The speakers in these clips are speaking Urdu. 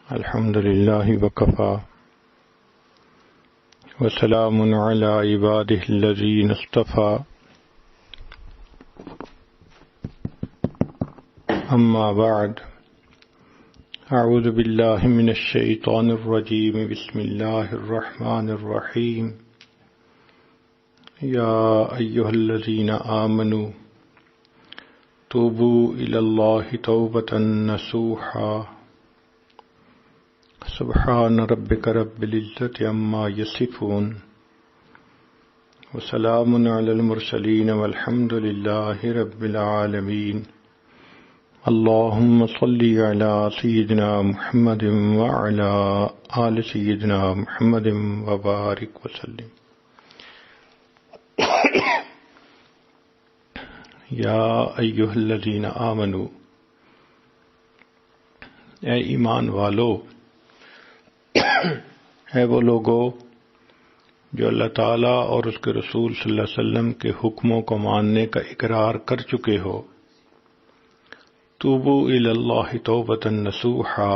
الحمد لله وكفى وسلام على عباده الذين اصطفى أما بعد أعوذ بالله من الشيطان الرجيم بسم الله الرحمن الرحيم يا أيها الذين آمنوا توبوا إلى الله توبة نصوحا سبحان ربك رب العزة عما يصفون وسلام على المرسلين والحمد لله رب العالمين اللهم صل على سيدنا محمد وعلى آل سيدنا محمد وبارك وسلم یا ایھا الذین آمنوا، اے ایمان والو، ہے وہ لوگو جو اللہ تعالیٰ اور اس کے رسول صلی اللہ علیہ وسلم کے حکموں کو ماننے کا اقرار کر چکے ہو، توبوا الی اللہ توبۃ نصوحا،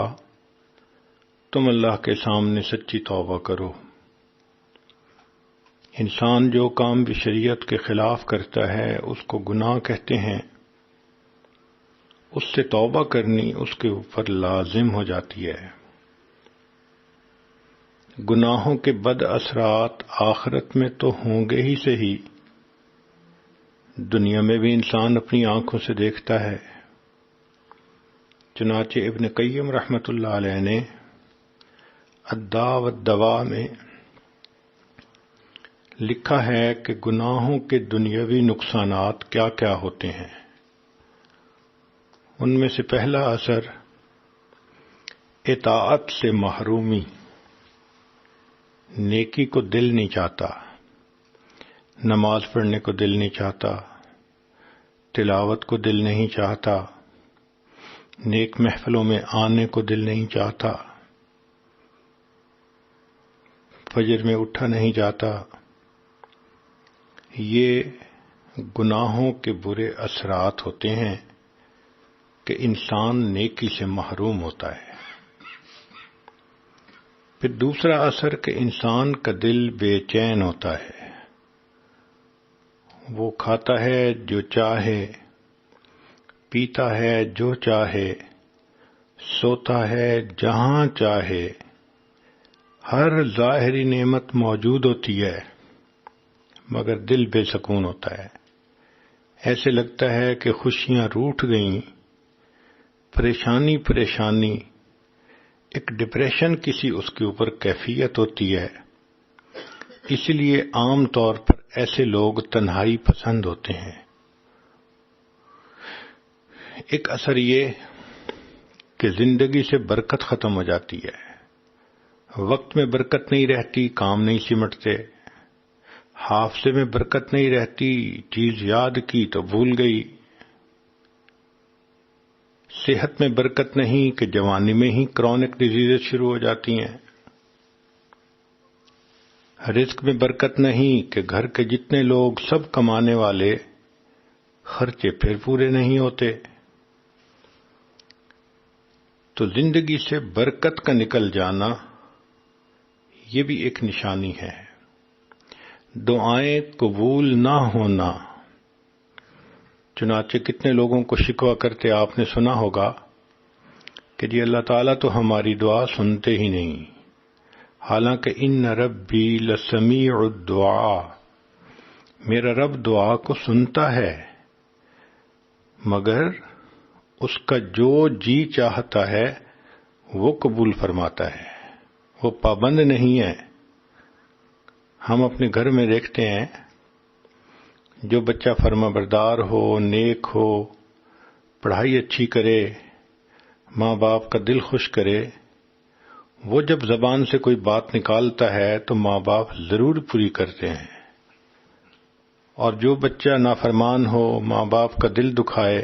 تم اللہ کے سامنے سچی توبہ کرو۔ انسان جو کام بھی شریعت کے خلاف کرتا ہے اس کو گناہ کہتے ہیں، اس سے توبہ کرنی اس کے اوپر لازم ہو جاتی ہے۔ گناہوں کے بد اثرات آخرت میں تو ہوں گے ہی صحیح، دنیا میں بھی انسان اپنی آنکھوں سے دیکھتا ہے۔ چنانچہ ابن قیم رحمۃ اللہ علیہ نے الداء والدواء میں لکھا ہے کہ گناہوں کے دنیاوی نقصانات کیا کیا ہوتے ہیں۔ ان میں سے پہلا اثر اطاعت سے محرومی، نیکی کو دل نہیں چاہتا، نماز پڑھنے کو دل نہیں چاہتا، تلاوت کو دل نہیں چاہتا، نیک محفلوں میں آنے کو دل نہیں چاہتا، فجر میں اٹھا نہیں جاتا۔ یہ گناہوں کے برے اثرات ہوتے ہیں کہ انسان نیکی سے محروم ہوتا ہے۔ پھر دوسرا اثر کہ انسان کا دل بے چین ہوتا ہے، وہ کھاتا ہے جو چاہے، پیتا ہے جو چاہے، سوتا ہے جہاں چاہے، ہر ظاہری نعمت موجود ہوتی ہے مگر دل بے سکون ہوتا ہے۔ ایسے لگتا ہے کہ خوشیاں روٹھ گئیں، پریشانی پریشانی، ایک ڈپریشن کسی اس کے اوپر کیفیت ہوتی ہے۔ اس لیے عام طور پر ایسے لوگ تنہائی پسند ہوتے ہیں۔ ایک اثر یہ کہ زندگی سے برکت ختم ہو جاتی ہے، وقت میں برکت نہیں رہتی، کام نہیں سمٹتے، حافظے میں برکت نہیں رہتی، چیز یاد کی تو بھول گئی، صحت میں برکت نہیں کہ جوانی میں ہی کرونک ڈیزیزز شروع ہو جاتی ہیں، رزق میں برکت نہیں کہ گھر کے جتنے لوگ سب کمانے والے، خرچے پھر پورے نہیں ہوتے۔ تو زندگی سے برکت کا نکل جانا یہ بھی ایک نشانی ہے۔ دعائیں قبول نہ ہونا، چنانچہ کتنے لوگوں کو شکوہ کرتے آپ نے سنا ہوگا کہ جی اللہ تعالیٰ تو ہماری دعا سنتے ہی نہیں، حالانکہ ان ربی لسمیع الدعاء، میرا رب دعا کو سنتا ہے مگر اس کا جو جی چاہتا ہے وہ قبول فرماتا ہے، وہ پابند نہیں ہے۔ ہم اپنے گھر میں دیکھتے ہیں جو بچہ فرما بردار ہو، نیک ہو، پڑھائی اچھی کرے، ماں باپ کا دل خوش کرے، وہ جب زبان سے کوئی بات نکالتا ہے تو ماں باپ ضرور پوری کرتے ہیں، اور جو بچہ نافرمان ہو، ماں باپ کا دل دکھائے،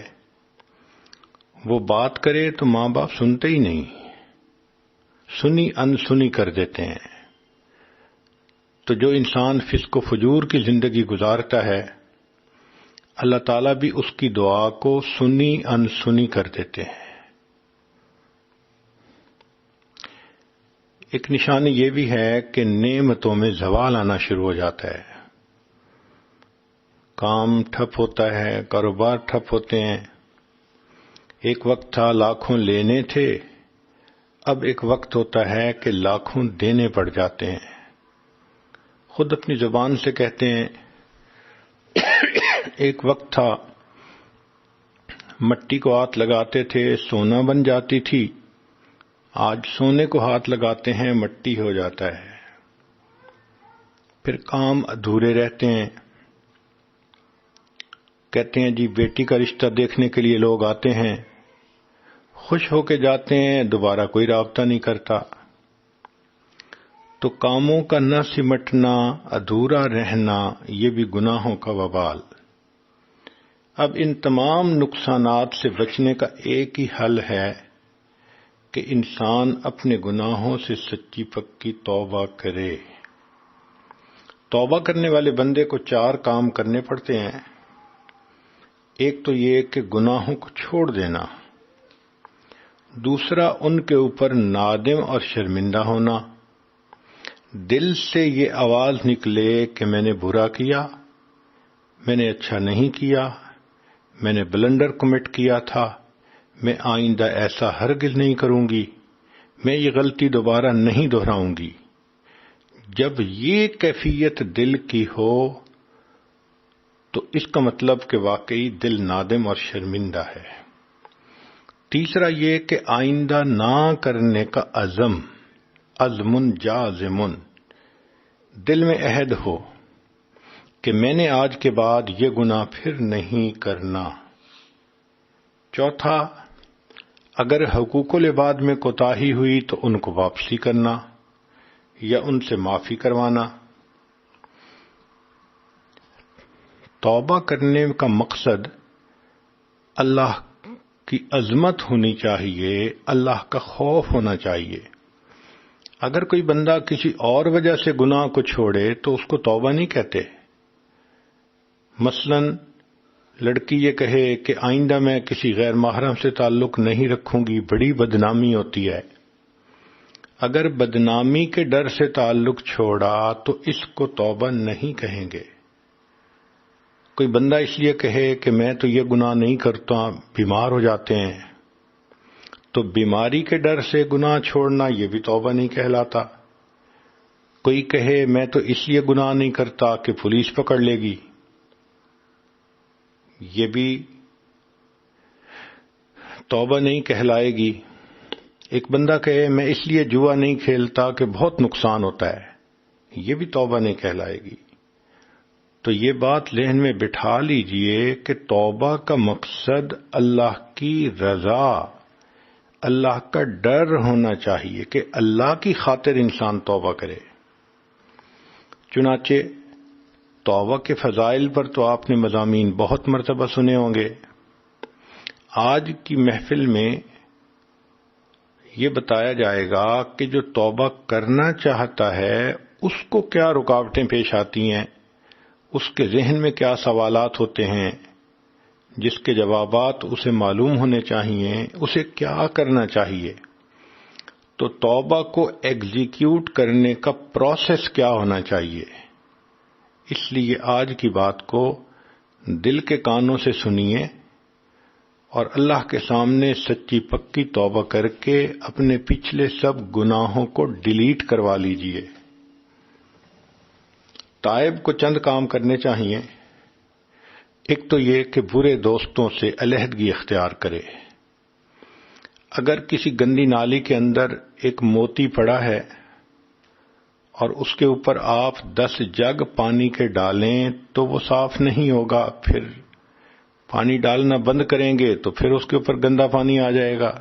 وہ بات کرے تو ماں باپ سنتے ہی نہیں، سنی انسنی کر دیتے ہیں۔ تو جو انسان فسق و فجور کی زندگی گزارتا ہے، اللہ تعالیٰ بھی اس کی دعا کو سنی انسنی کر دیتے ہیں۔ ایک نشانی یہ بھی ہے کہ نعمتوں میں زوال آنا شروع ہو جاتا ہے، کام ٹھپ ہوتا ہے، کاروبار ٹھپ ہوتے ہیں۔ ایک وقت تھا لاکھوں لینے تھے، اب ایک وقت ہوتا ہے کہ لاکھوں دینے پڑ جاتے ہیں۔ خود اپنی زبان سے کہتے ہیں، ایک وقت تھا مٹی کو ہاتھ لگاتے تھے سونا بن جاتی تھی، آج سونے کو ہاتھ لگاتے ہیں مٹی ہو جاتا ہے۔ پھر کام ادھورے رہتے ہیں، کہتے ہیں جی بیٹی کا رشتہ دیکھنے کے لیے لوگ آتے ہیں، خوش ہو کے جاتے ہیں، دوبارہ کوئی رابطہ نہیں کرتا۔ تو کاموں کا نہ سمٹنا، ادھورا رہنا، یہ بھی گناہوں کا وبال۔ اب ان تمام نقصانات سے بچنے کا ایک ہی حل ہے کہ انسان اپنے گناہوں سے سچی پکی توبہ کرے۔ توبہ کرنے والے بندے کو 4 کام کرنے پڑتے ہیں۔ ایک تو یہ کہ گناہوں کو چھوڑ دینا، دوسرا ان کے اوپر نادم اور شرمندہ ہونا، دل سے یہ آواز نکلے کہ میں نے برا کیا، میں نے اچھا نہیں کیا، میں نے بلنڈر کمٹ کیا تھا، میں آئندہ ایسا ہرگز نہیں کروں گی، میں یہ غلطی دوبارہ نہیں دہراؤں گی۔ جب یہ کیفیت دل کی ہو تو اس کا مطلب کہ واقعی دل نادم اور شرمندہ ہے۔ تیسرا یہ کہ آئندہ نہ کرنے کا عزم جازم، دل میں عہد ہو کہ میں نے آج کے بعد یہ گناہ پھر نہیں کرنا۔ چوتھا، اگر حقوق العباد میں کوتاہی ہوئی تو ان کو واپسی کرنا یا ان سے معافی کروانا۔ توبہ کرنے کا مقصد اللہ کی عظمت ہونی چاہیے، اللہ کا خوف ہونا چاہیے۔ اگر کوئی بندہ کسی اور وجہ سے گناہ کو چھوڑے تو اس کو توبہ نہیں کہتے۔ مثلا لڑکی یہ کہے کہ آئندہ میں کسی غیر محرم سے تعلق نہیں رکھوں گی، بڑی بدنامی ہوتی ہے۔ اگر بدنامی کے ڈر سے تعلق چھوڑا تو اس کو توبہ نہیں کہیں گے۔ کوئی بندہ اس لیے کہے کہ میں تو یہ گناہ نہیں کرتا، بیمار ہو جاتے ہیں، تو بیماری کے ڈر سے گناہ چھوڑنا یہ بھی توبہ نہیں کہلاتا۔ کوئی کہے میں تو اس لیے گناہ نہیں کرتا کہ پولیس پکڑ لے گی، یہ بھی توبہ نہیں کہلائے گی۔ ایک بندہ کہے میں اس لیے جوا نہیں کھیلتا کہ بہت نقصان ہوتا ہے، یہ بھی توبہ نہیں کہلائے گی۔ تو یہ بات ذہن میں بٹھا لیجئے کہ توبہ کا مقصد اللہ کی رضا، اللہ کا ڈر ہونا چاہیے کہ اللہ کی خاطر انسان توبہ کرے۔ چنانچہ توبہ کے فضائل پر تو آپ نے مضامین بہت مرتبہ سنے ہوں گے۔ آج کی محفل میں یہ بتایا جائے گا کہ جو توبہ کرنا چاہتا ہے اس کو کیا رکاوٹیں پیش آتی ہیں، اس کے ذہن میں کیا سوالات ہوتے ہیں جس کے جوابات اسے معلوم ہونے چاہیے، اسے کیا کرنا چاہیے۔ تو توبہ کو ایگزیکیوٹ کرنے کا پروسیس کیا ہونا چاہیے۔ اس لیے آج کی بات کو دل کے کانوں سے سنیے اور اللہ کے سامنے سچی پکی توبہ کر کے اپنے پچھلے سب گناہوں کو ڈیلیٹ کروا لیجئے۔ تائب کو چند کام کرنے چاہیے۔ ایک تو یہ کہ برے دوستوں سے علیحدگی اختیار کرے۔ اگر کسی گندی نالی کے اندر ایک موتی پڑا ہے اور اس کے اوپر آپ 10 جگ پانی کے ڈالیں تو وہ صاف نہیں ہوگا، پھر پانی ڈالنا بند کریں گے تو پھر اس کے اوپر گندا پانی آ جائے گا۔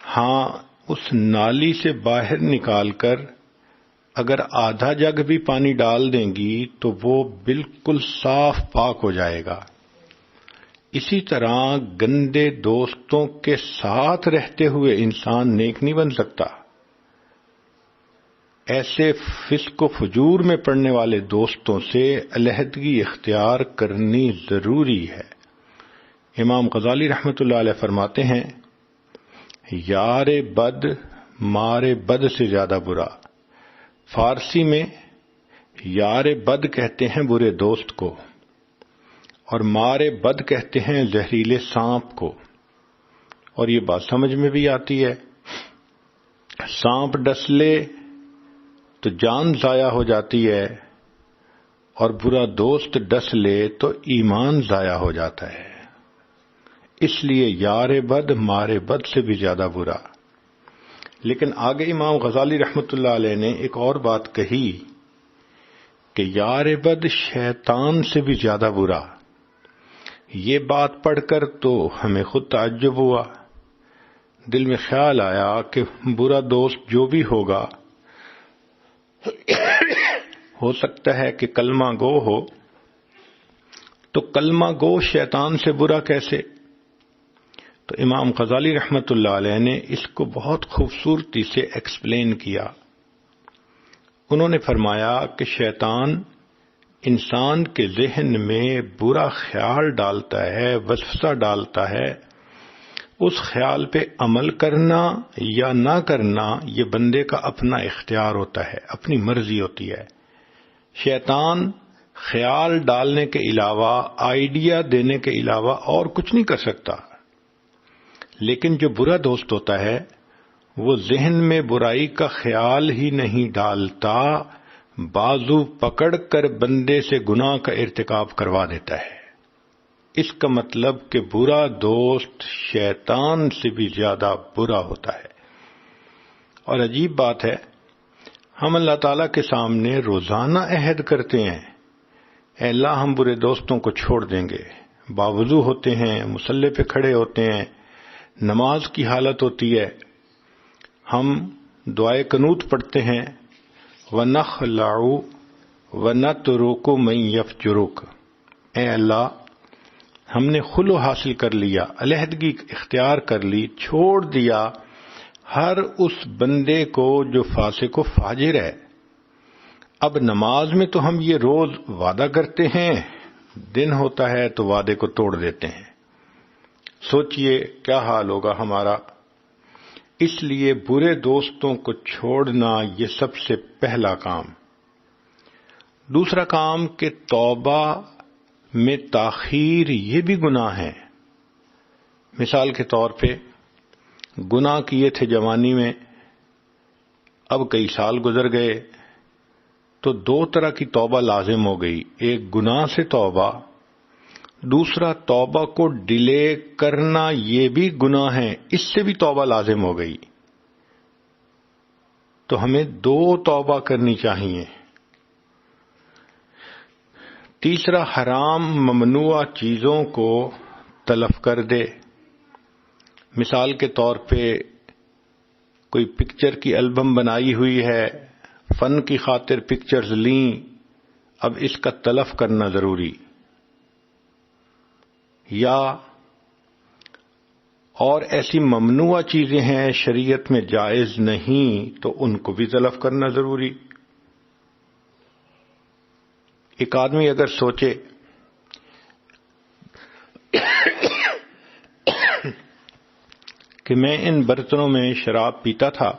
ہاں، اس نالی سے باہر نکال کر اگر آدھا جگ بھی پانی ڈال دیں گی تو وہ بالکل صاف پاک ہو جائے گا۔ اسی طرح گندے دوستوں کے ساتھ رہتے ہوئے انسان نیک نہیں بن سکتا۔ ایسے فسق و فجور میں پڑنے والے دوستوں سے علیحدگی اختیار کرنی ضروری ہے۔ امام غزالی رحمۃ اللہ علیہ فرماتے ہیں، یار بد مار بد سے زیادہ برا۔ فارسی میں یار بد کہتے ہیں برے دوست کو، اور مار بد کہتے ہیں زہریلے سانپ کو۔ اور یہ بات سمجھ میں بھی آتی ہے، سانپ ڈس لے تو جان ضائع ہو جاتی ہے، اور برا دوست ڈس لے تو ایمان ضائع ہو جاتا ہے۔ اس لیے یار بد مار بد سے بھی زیادہ برا۔ لیکن آگے امام غزالی رحمۃ اللہ علیہ نے ایک اور بات کہی کہ یار بد شیطان سے بھی زیادہ برا۔ یہ بات پڑھ کر تو ہمیں خود تعجب ہوا، دل میں خیال آیا کہ برا دوست جو بھی ہوگا ہو سکتا ہے کہ کلمہ گو ہو، تو کلمہ گو شیطان سے برا کیسے؟ تو امام غزالی رحمۃ اللہ علیہ نے اس کو بہت خوبصورتی سے ایکسپلین کیا۔ انہوں نے فرمایا کہ شیطان انسان کے ذہن میں برا خیال ڈالتا ہے، وسوسہ ڈالتا ہے۔ اس خیال پہ عمل کرنا یا نہ کرنا یہ بندے کا اپنا اختیار ہوتا ہے، اپنی مرضی ہوتی ہے۔ شیطان خیال ڈالنے کے علاوہ، آئیڈیا دینے کے علاوہ اور کچھ نہیں کر سکتا۔ لیکن جو برا دوست ہوتا ہے وہ ذہن میں برائی کا خیال ہی نہیں ڈالتا، بازو پکڑ کر بندے سے گناہ کا ارتکاب کروا دیتا ہے۔ اس کا مطلب کہ برا دوست شیطان سے بھی زیادہ برا ہوتا ہے۔ اور عجیب بات ہے، ہم اللہ تعالیٰ کے سامنے روزانہ عہد کرتے ہیں، اے اللہ ہم برے دوستوں کو چھوڑ دیں گے، باوضو ہوتے ہیں، مصلی پہ کھڑے ہوتے ہیں، نماز کی حالت ہوتی ہے، ہم دعائے قنوت پڑھتے ہیں، وَنَخْلَعُ وَنَتْرُكُ مَن يَفْجُرُكَ، اے اللہ ہم نے خلو حاصل کر لیا، علیحدگی اختیار کر لی، چھوڑ دیا ہر اس بندے کو جو فاسق و فاجر ہے۔ اب نماز میں تو ہم یہ روز وعدہ کرتے ہیں، دن ہوتا ہے تو وعدے کو توڑ دیتے ہیں۔ سوچئے کیا حال ہوگا ہمارا۔ اس لیے برے دوستوں کو چھوڑنا یہ سب سے پہلا کام۔ دوسرا کام کہ توبہ میں تاخیر یہ بھی گناہ ہے۔ مثال کے طور پہ گناہ کیے تھے جوانی میں، اب کئی سال گزر گئے تو دو طرح کی توبہ لازم ہو گئی، ایک گناہ سے توبہ، دوسرا توبہ کو ڈیلے کرنا، یہ بھی گناہ ہے، اس سے بھی توبہ لازم ہو گئی۔ تو ہمیں دو توبہ کرنی چاہیے۔ تیسرا حرام ممنوع چیزوں کو تلف کر دے۔ مثال کے طور پہ کوئی پکچر کی البم بنائی ہوئی ہے، فن کی خاطر پکچرز لیں، اب اس کا تلف کرنا ضروری، یا اور ایسی ممنوع چیزیں ہیں شریعت میں جائز نہیں تو ان کو بھی تلف کرنا ضروری۔ ایک آدمی اگر سوچے کہ میں ان برتنوں میں شراب پیتا تھا،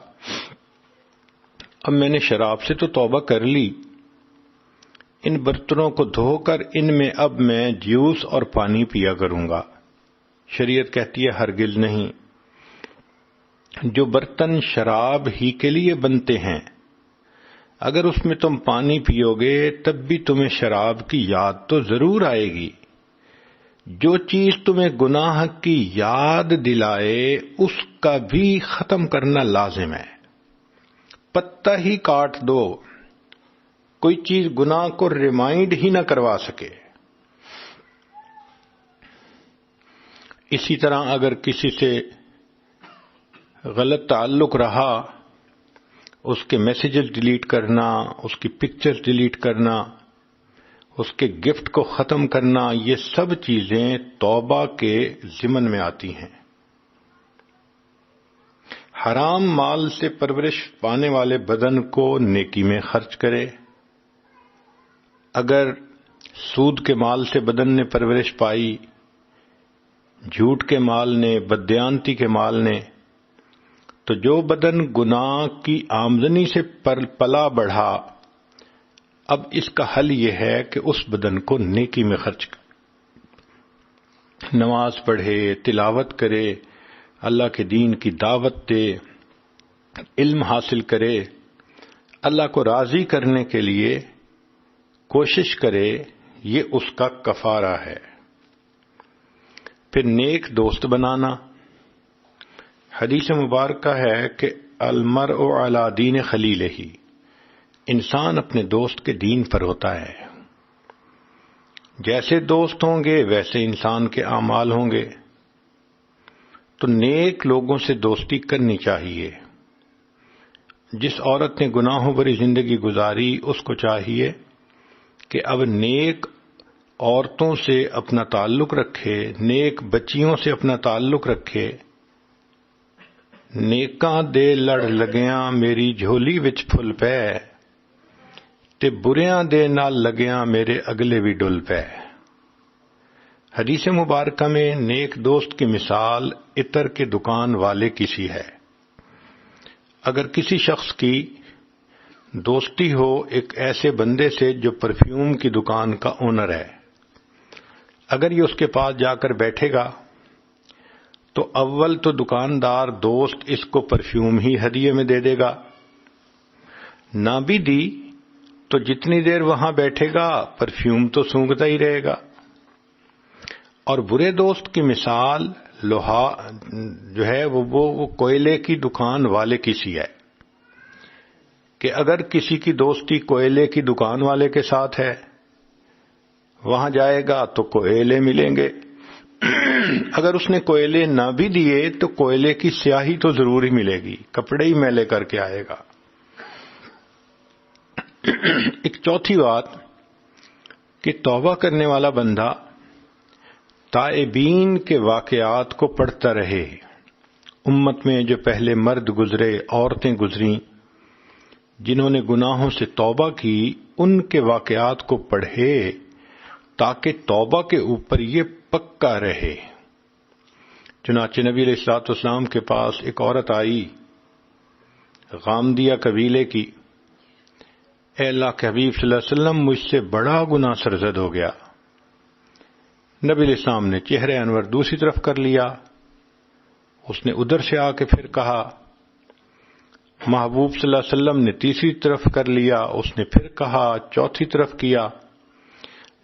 اب میں نے شراب سے تو توبہ کر لی، ان برتنوں کو دھو کر ان میں اب میں جوس اور پانی پیا کروں گا۔ شریعت کہتی ہے ہرگز نہیں۔ جو برتن شراب ہی کے لیے بنتے ہیں، اگر اس میں تم پانی پیو گے تب بھی تمہیں شراب کی یاد تو ضرور آئے گی۔ جو چیز تمہیں گناہ کی یاد دلائے اس کا بھی ختم کرنا لازم ہے۔ پتہ ہی کاٹ دو، کوئی چیز گناہ کو ریمائنڈ ہی نہ کروا سکے۔ اسی طرح اگر کسی سے غلط تعلق رہا، اس کے میسیجز ڈیلیٹ کرنا، اس کی پکچرز ڈیلیٹ کرنا، اس کے گفٹ کو ختم کرنا، یہ سب چیزیں توبہ کے ضمن میں آتی ہیں۔ حرام مال سے پرورش پانے والے بدن کو نیکی میں خرچ کرے۔ اگر سود کے مال سے بدن نے پرورش پائی، جھوٹ کے مال نے، بددیانتی کے مال نے، تو جو بدن گناہ کی آمدنی سے پلا بڑھا، اب اس کا حل یہ ہے کہ اس بدن کو نیکی میں خرچ کرے، نماز پڑھے، تلاوت کرے، اللہ کے دین کی دعوت دے، علم حاصل کرے، اللہ کو راضی کرنے کے لیے کوشش کرے، یہ اس کا کفارہ ہے۔ پھر نیک دوست بنانا، حدیث مبارکہ ہے کہ المرء علی دین خلیلہ، انسان اپنے دوست کے دین پر ہوتا ہے، جیسے دوست ہوں گے ویسے انسان کے اعمال ہوں گے۔ تو نیک لوگوں سے دوستی کرنی چاہیے۔ جس عورت نے گناہوں بھری زندگی گزاری، اس کو چاہیے کہ اب نیک عورتوں سے اپنا تعلق رکھے، نیک بچیوں سے اپنا تعلق رکھے۔ نیکاں دے لڑ لگیاں میری جھولی وچ پھل پے، تے بریاں دے نال لگیاں میرے اگلے بھی ڈل پے۔ حدیث مبارکہ میں نیک دوست کی مثال عطر کے دکان والے کی سی ہے۔ اگر کسی شخص کی دوستی ہو ایک ایسے بندے سے جو پرفیوم کی دکان کا اونر ہے، اگر یہ اس کے پاس جا کر بیٹھے گا تو اول تو دکاندار دوست اس کو پرفیوم ہی ہدیے میں دے دے گا، نہ بھی دی تو جتنی دیر وہاں بیٹھے گا پرفیوم تو سونگتا ہی رہے گا۔ اور برے دوست کی مثال لوہا جو ہے وہ کوئلے کی دکان والے کی سی ہے کہ اگر کسی کی دوستی کوئلے کی دکان والے کے ساتھ ہے، وہاں جائے گا تو کوئلے ملیں گے، اگر اس نے کوئلے نہ بھی دیے تو کوئلے کی سیاہی تو ضرور ہی ملے گی، کپڑے ہی میلے کر کے آئے گا۔ ایک چوتھی بات کہ توبہ کرنے والا بندہ تائبین کے واقعات کو پڑھتا رہے۔ امت میں جو پہلے مرد گزرے، عورتیں گزریں جنہوں نے گناہوں سے توبہ کی، ان کے واقعات کو پڑھے تاکہ توبہ کے اوپر یہ پکا رہے۔ چنانچہ نبی علیہ الصلوۃ والسلام کے پاس ایک عورت آئی، غامدیہ قبیلے کی، اے اللہ کے حبیب صلی اللہ علیہ وسلم، مجھ سے بڑا گناہ سرزد ہو گیا۔ نبی علیہ السلام نے چہرہ انور دوسری طرف کر لیا، اس نے ادھر سے آ کے پھر کہا، محبوب صلی اللہ علیہ وسلم نے تیسری طرف کر لیا، اس نے پھر کہا، چوتھی طرف کیا۔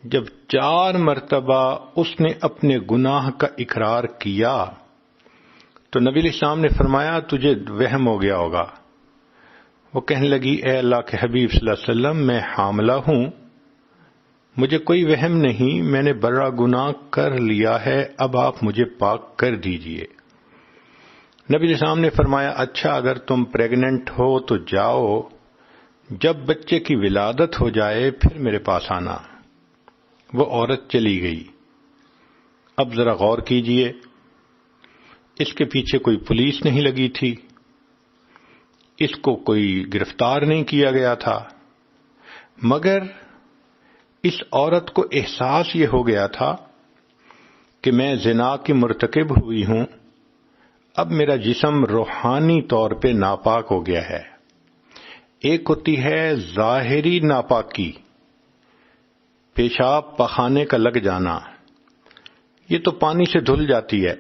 جب 4 مرتبہ اس نے اپنے گناہ کا اقرار کیا تو نبی علیہ السلام نے فرمایا تجھے وہم ہو گیا ہوگا۔ وہ کہنے لگی، اے اللہ کے حبیب صلی اللہ علیہ وسلم، میں حاملہ ہوں، مجھے کوئی وہم نہیں، میں نے بڑا گناہ کر لیا ہے، اب آپ مجھے پاک کر دیجئے۔ نبی علیہ السلام نے فرمایا، اچھا اگر تم پریگننٹ ہو تو جاؤ، جب بچے کی ولادت ہو جائے پھر میرے پاس آنا۔ وہ عورت چلی گئی۔ اب ذرا غور کیجئے، اس کے پیچھے کوئی پولیس نہیں لگی تھی، اس کو کوئی گرفتار نہیں کیا گیا تھا، مگر اس عورت کو احساس یہ ہو گیا تھا کہ میں زنا کی مرتکب ہوئی ہوں، اب میرا جسم روحانی طور پہ ناپاک ہو گیا ہے۔ ایک ہوتی ہے ظاہری ناپاکی، پیشاب پخانے کا لگ جانا، یہ تو پانی سے دھل جاتی ہے۔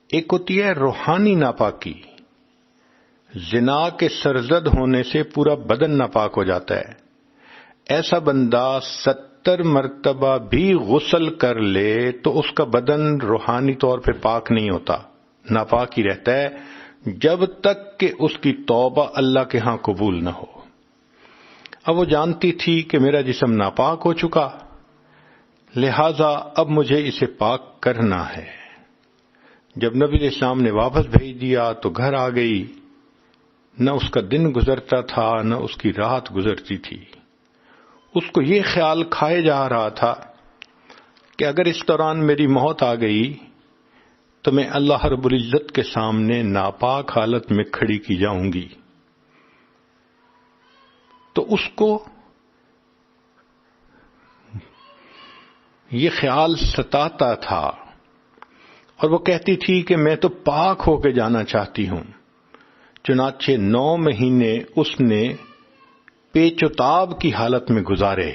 ایک ہوتی ہے روحانی ناپاکی، زنا کے سرزد ہونے سے پورا بدن ناپاک ہو جاتا ہے۔ ایسا بندہ 70 مرتبہ بھی غسل کر لے تو اس کا بدن روحانی طور پہ پاک نہیں ہوتا، ناپاک ہی رہتا ہے، جب تک کہ اس کی توبہ اللہ کے ہاں قبول نہ ہو۔ اب وہ جانتی تھی کہ میرا جسم ناپاک ہو چکا، لہذا اب مجھے اسے پاک کرنا ہے۔ جب نبی علیہ السلام نے واپس بھیج دیا تو گھر آ گئی، نہ اس کا دن گزرتا تھا نہ اس کی رات گزرتی تھی۔ اس کو یہ خیال کھائے جا رہا تھا کہ اگر اس دوران میری موت آ گئی تو میں اللہ رب العزت کے سامنے ناپاک حالت میں کھڑی کی جاؤں گی۔ تو اس کو یہ خیال ستاتا تھا اور وہ کہتی تھی کہ میں تو پاک ہو کے جانا چاہتی ہوں۔ چنانچہ 9 مہینے اس نے پیچ و تاب کی حالت میں گزارے،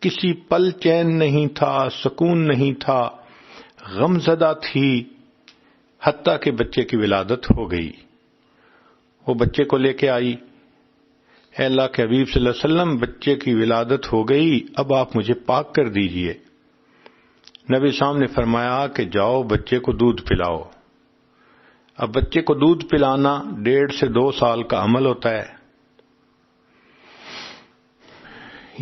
کسی پل چین نہیں تھا، سکون نہیں تھا، غم زدہ تھی، حتیٰ کہ بچے کی ولادت ہو گئی۔ وہ بچے کو لے کے آئی، اے اللہ کے حبیب صلی اللہ علیہ وسلم، بچے کی ولادت ہو گئی، اب آپ مجھے پاک کر دیجئے۔ نبی صاحب نے فرمایا کہ جاؤ بچے کو دودھ پلاؤ۔ اب بچے کو دودھ پلانا 1.5 سے 2 سال کا عمل ہوتا ہے۔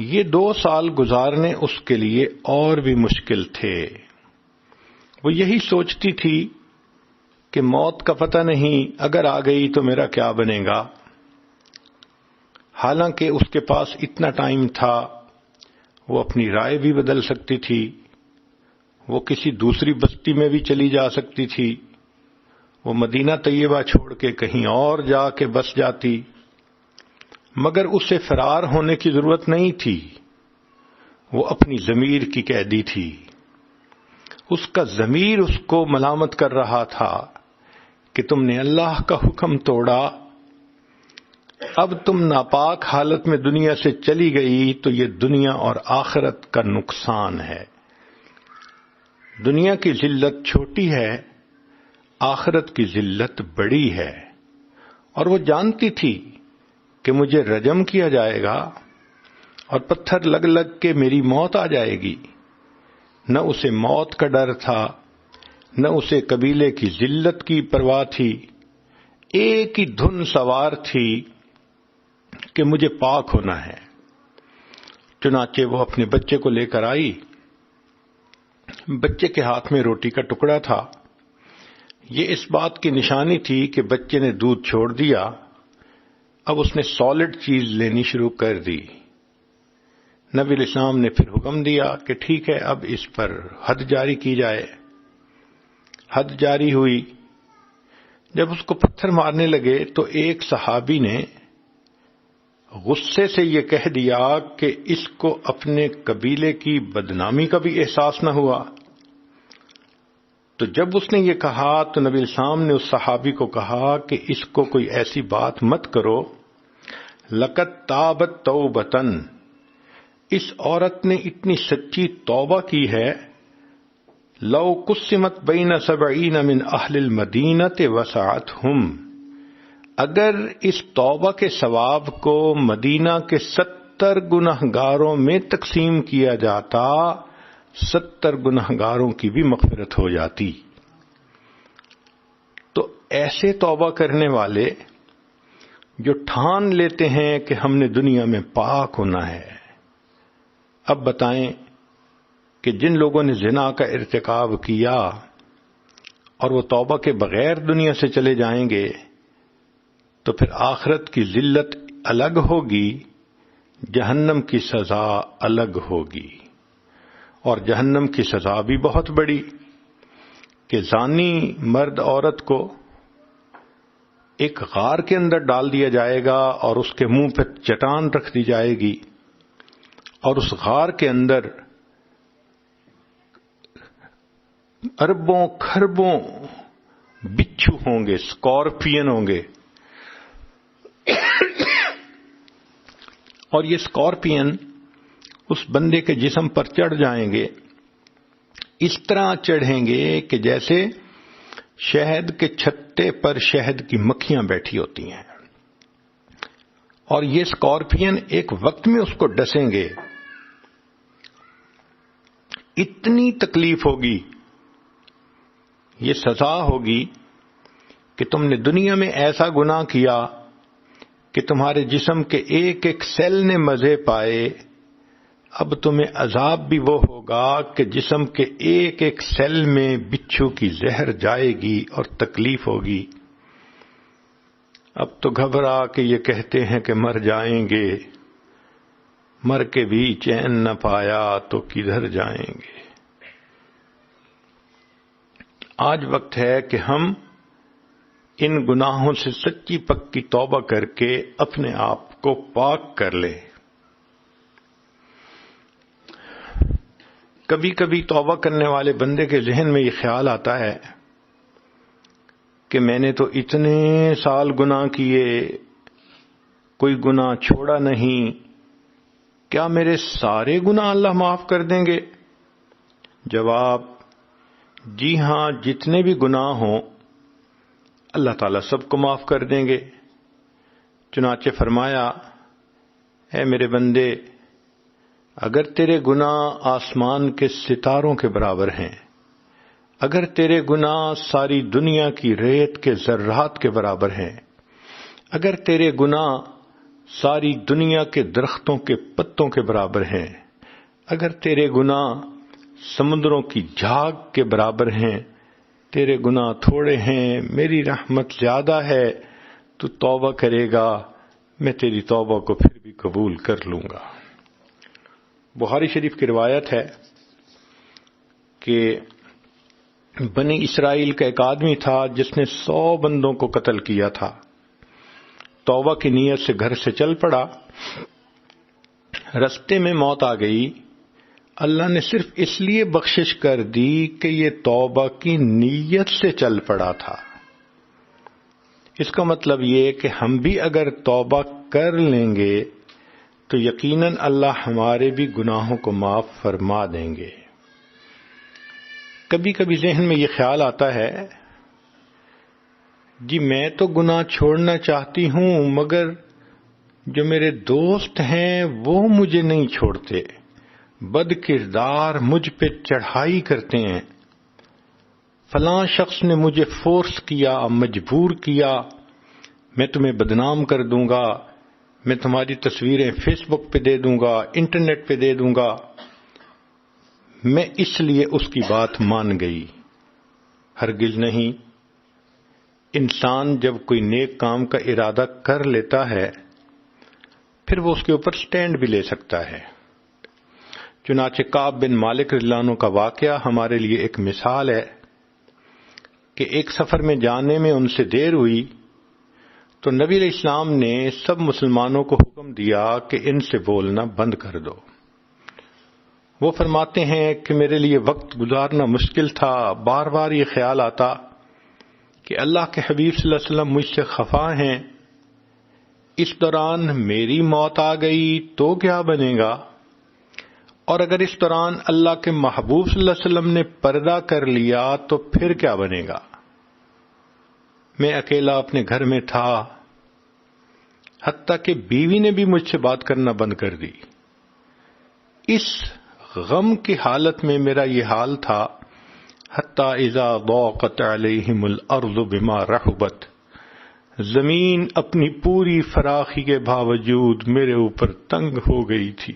یہ 2 سال گزارنے اس کے لیے اور بھی مشکل تھے۔ وہ یہی سوچتی تھی کہ موت کا پتہ نہیں، اگر آ گئی تو میرا کیا بنے گا۔ حالانکہ اس کے پاس اتنا ٹائم تھا، وہ اپنی رائے بھی بدل سکتی تھی، وہ کسی دوسری بستی میں بھی چلی جا سکتی تھی، وہ مدینہ طیبہ چھوڑ کے کہیں اور جا کے بس جاتی، مگر اسے فرار ہونے کی ضرورت نہیں تھی۔ وہ اپنی ضمیر کی قیدی تھی۔ اس کا ضمیر اس کو ملامت کر رہا تھا کہ تم نے اللہ کا حکم توڑا، اب تم ناپاک حالت میں دنیا سے چلی گئی تو یہ دنیا اور آخرت کا نقصان ہے۔ دنیا کی ذلت چھوٹی ہے، آخرت کی ذلت بڑی ہے۔ اور وہ جانتی تھی کہ مجھے رجم کیا جائے گا اور پتھر لگ لگ کے میری موت آ جائے گی۔ نہ اسے موت کا ڈر تھا، نہ اسے قبیلے کی ذلت کی پرواہ تھی، ایک ہی دھن سوار تھی کہ مجھے پاک ہونا ہے۔ چنانچہ وہ اپنے بچے کو لے کر آئی۔ بچے کے ہاتھ میں روٹی کا ٹکڑا تھا۔ یہ اس بات کی نشانی تھی کہ بچے نے دودھ چھوڑ دیا، اب اس نے سالڈ چیز لینی شروع کر دی۔ نبی علیہ السلام نے پھر حکم دیا کہ ٹھیک ہے، اب اس پر حد جاری کی جائے۔ حد جاری ہوئی۔ جب اس کو پتھر مارنے لگے تو ایک صحابی نے غصے سے یہ کہہ دیا کہ اس کو اپنے قبیلے کی بدنامی کا بھی احساس نہ ہوا۔ تو جب اس نے یہ کہا تو نبی علیہ السلام نے اس صحابی کو کہا کہ اس کو کوئی ایسی بات مت کرو، لقد تابت توبتن، اس عورت نے اتنی سچی توبہ کی ہے، لو قسمت بین 70 من اہل المدینۃ وسعتہم، اگر اس توبہ کے ثواب کو مدینہ کے 70 گنہگاروں میں تقسیم کیا جاتا، 70 گنہگاروں کی بھی مغفرت ہو جاتی۔ تو ایسے توبہ کرنے والے جو ٹھان لیتے ہیں کہ ہم نے دنیا میں پاک ہونا ہے، اب بتائیں کہ جن لوگوں نے زنا کا ارتکاب کیا اور وہ توبہ کے بغیر دنیا سے چلے جائیں گے تو پھر آخرت کی ذلت الگ ہوگی، جہنم کی سزا الگ ہوگی۔ اور جہنم کی سزا بھی بہت بڑی کہ زانی مرد عورت کو ایک غار کے اندر ڈال دیا جائے گا اور اس کے منہ پہ چٹان رکھ دی جائے گی، اور اس غار کے اندر اربوں کھربوں بچھو ہوں گے، اسکارپین ہوں گے، اور یہ اسکارپین اس بندے کے جسم پر چڑھ جائیں گے، اس طرح چڑھیں گے کہ جیسے شہد کے چھتے پر شہد کی مکھیاں بیٹھی ہوتی ہیں، اور یہ اسکارپین ایک وقت میں اس کو ڈسیں گے۔ اتنی تکلیف ہوگی، یہ سزا ہوگی کہ تم نے دنیا میں ایسا گناہ کیا کہ تمہارے جسم کے ایک ایک سیل نے مزے پائے، اب تمہیں عذاب بھی وہ ہوگا کہ جسم کے ایک ایک سیل میں بچھو کی زہر جائے گی اور تکلیف ہوگی۔ اب تو گھبرا کے یہ کہتے ہیں کہ مر جائیں گے، مر کے بھی چین نہ پایا تو کدھر جائیں گے۔ آج وقت ہے کہ ہم ان گناہوں سے سچی پکی توبہ کر کے اپنے آپ کو پاک کر لیں۔ کبھی کبھی توبہ کرنے والے بندے کے ذہن میں یہ خیال آتا ہے کہ میں نے تو اتنے سال گناہ کیے، کوئی گناہ چھوڑا نہیں، کیا میرے سارے گناہ اللہ معاف کر دیں گے؟ جواب: جی ہاں، جتنے بھی گناہ ہوں اللہ تعالیٰ سب کو معاف کر دیں گے۔ چنانچہ فرمایا: اے میرے بندے، اگر تیرے گناہ آسمان کے ستاروں کے برابر ہیں، اگر تیرے گناہ ساری دنیا کی ریت کے ذرات کے برابر ہیں، اگر تیرے گناہ ساری دنیا کے درختوں کے پتوں کے برابر ہیں، اگر تیرے گناہ سمندروں کی جھاگ کے برابر ہیں، تیرے گناہ تھوڑے ہیں، میری رحمت زیادہ ہے، تو توبہ کرے گا، میں تیری توبہ کو پھر بھی قبول کر لوں گا۔ بخاری شریف کی روایت ہے کہ بنی اسرائیل کا ایک آدمی تھا جس نے 100 بندوں کو قتل کیا تھا۔ توبہ کی نیت سے گھر سے چل پڑا، رستے میں موت آ گئی، اللہ نے صرف اس لیے بخشش کر دی کہ یہ توبہ کی نیت سے چل پڑا تھا۔ اس کا مطلب یہ کہ ہم بھی اگر توبہ کر لیں گے تو یقیناً اللہ ہمارے بھی گناہوں کو معاف فرما دیں گے۔ کبھی کبھی ذہن میں یہ خیال آتا ہے، جی میں تو گناہ چھوڑنا چاہتی ہوں مگر جو میرے دوست ہیں وہ مجھے نہیں چھوڑتے، بد کردار مجھ پہ چڑھائی کرتے ہیں، فلاں شخص نے مجھے فورس کیا، مجبور کیا، میں تمہیں بدنام کر دوں گا، میں تمہاری تصویریں فیس بک پہ دے دوں گا، انٹرنیٹ پہ دے دوں گا، میں اس لیے اس کی بات مان گئی۔ ہرگز نہیں، انسان جب کوئی نیک کام کا ارادہ کر لیتا ہے پھر وہ اس کے اوپر سٹینڈ بھی لے سکتا ہے۔ چنانچہ کعب بن مالک رضی اللہ عنہ کا واقعہ ہمارے لیے ایک مثال ہے کہ ایک سفر میں جانے میں ان سے دیر ہوئی تو نبی علیہ السلام نے سب مسلمانوں کو حکم دیا کہ ان سے بولنا بند کر دو۔ وہ فرماتے ہیں کہ میرے لیے وقت گزارنا مشکل تھا، بار بار یہ خیال آتا کہ اللہ کے حبیب صلی اللہ علیہ وسلم مجھ سے خفا ہیں، اس دوران میری موت آ گئی تو کیا بنے گا، اور اگر اس دوران اللہ کے محبوب صلی اللہ علیہ وسلم نے پردہ کر لیا تو پھر کیا بنے گا۔ میں اکیلا اپنے گھر میں تھا، حتیٰ کہ بیوی نے بھی مجھ سے بات کرنا بند کر دی۔ اس غم کی حالت میں میرا یہ حال تھا، حتیٰ اذا ضاقت علیہم الارض بما رحبت، زمین اپنی پوری فراخی کے باوجود میرے اوپر تنگ ہو گئی تھی۔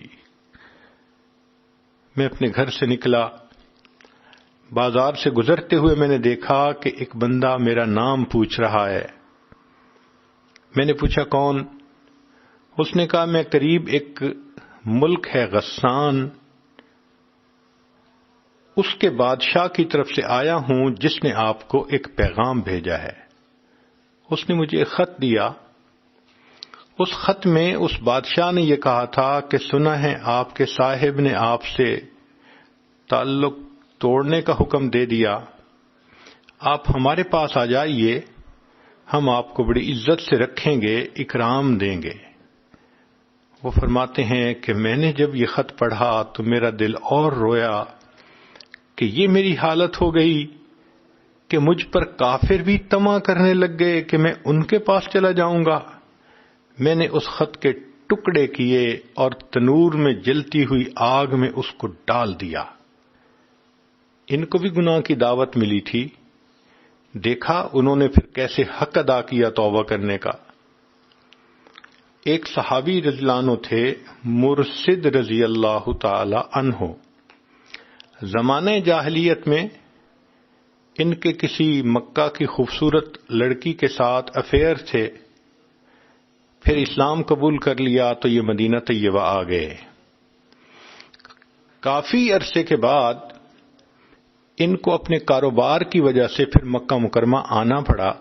میں اپنے گھر سے نکلا، بازار سے گزرتے ہوئے میں نے دیکھا کہ ایک بندہ میرا نام پوچھ رہا ہے۔ میں نے پوچھا کون؟ اس نے کہا میں قریب ایک ملک ہے غسان، اس کے بادشاہ کی طرف سے آیا ہوں جس نے آپ کو ایک پیغام بھیجا ہے۔ اس نے مجھے ایک خط دیا، اس خط میں اس بادشاہ نے یہ کہا تھا کہ سنا ہے آپ کے صاحب نے آپ سے تعلق توڑنے کا حکم دے دیا، آپ ہمارے پاس آ جائیے، ہم آپ کو بڑی عزت سے رکھیں گے، اکرام دیں گے۔ وہ فرماتے ہیں کہ میں نے جب یہ خط پڑھا تو میرا دل اور رویا کہ یہ میری حالت ہو گئی کہ مجھ پر کافر بھی طمع کرنے لگ گئے کہ میں ان کے پاس چلا جاؤں گا۔ میں نے اس خط کے ٹکڑے کیے اور تنور میں جلتی ہوئی آگ میں اس کو ڈال دیا۔ ان کو بھی گناہ کی دعوت ملی تھی، دیکھا انہوں نے پھر کیسے حق ادا کیا توبہ کرنے کا۔ ایک صحابی رضی اللہ عنہ تھے، مرشد رضی اللہ تعالی عنہ۔ زمانہ جاہلیت میں ان کے کسی مکہ کی خوبصورت لڑکی کے ساتھ افیئر تھے، پھر اسلام قبول کر لیا تو یہ مدینہ طیبہ آ گئے۔ کافی عرصے کے بعد ان کو اپنے کاروبار کی وجہ سے پھر مکہ مکرمہ آنا پڑا۔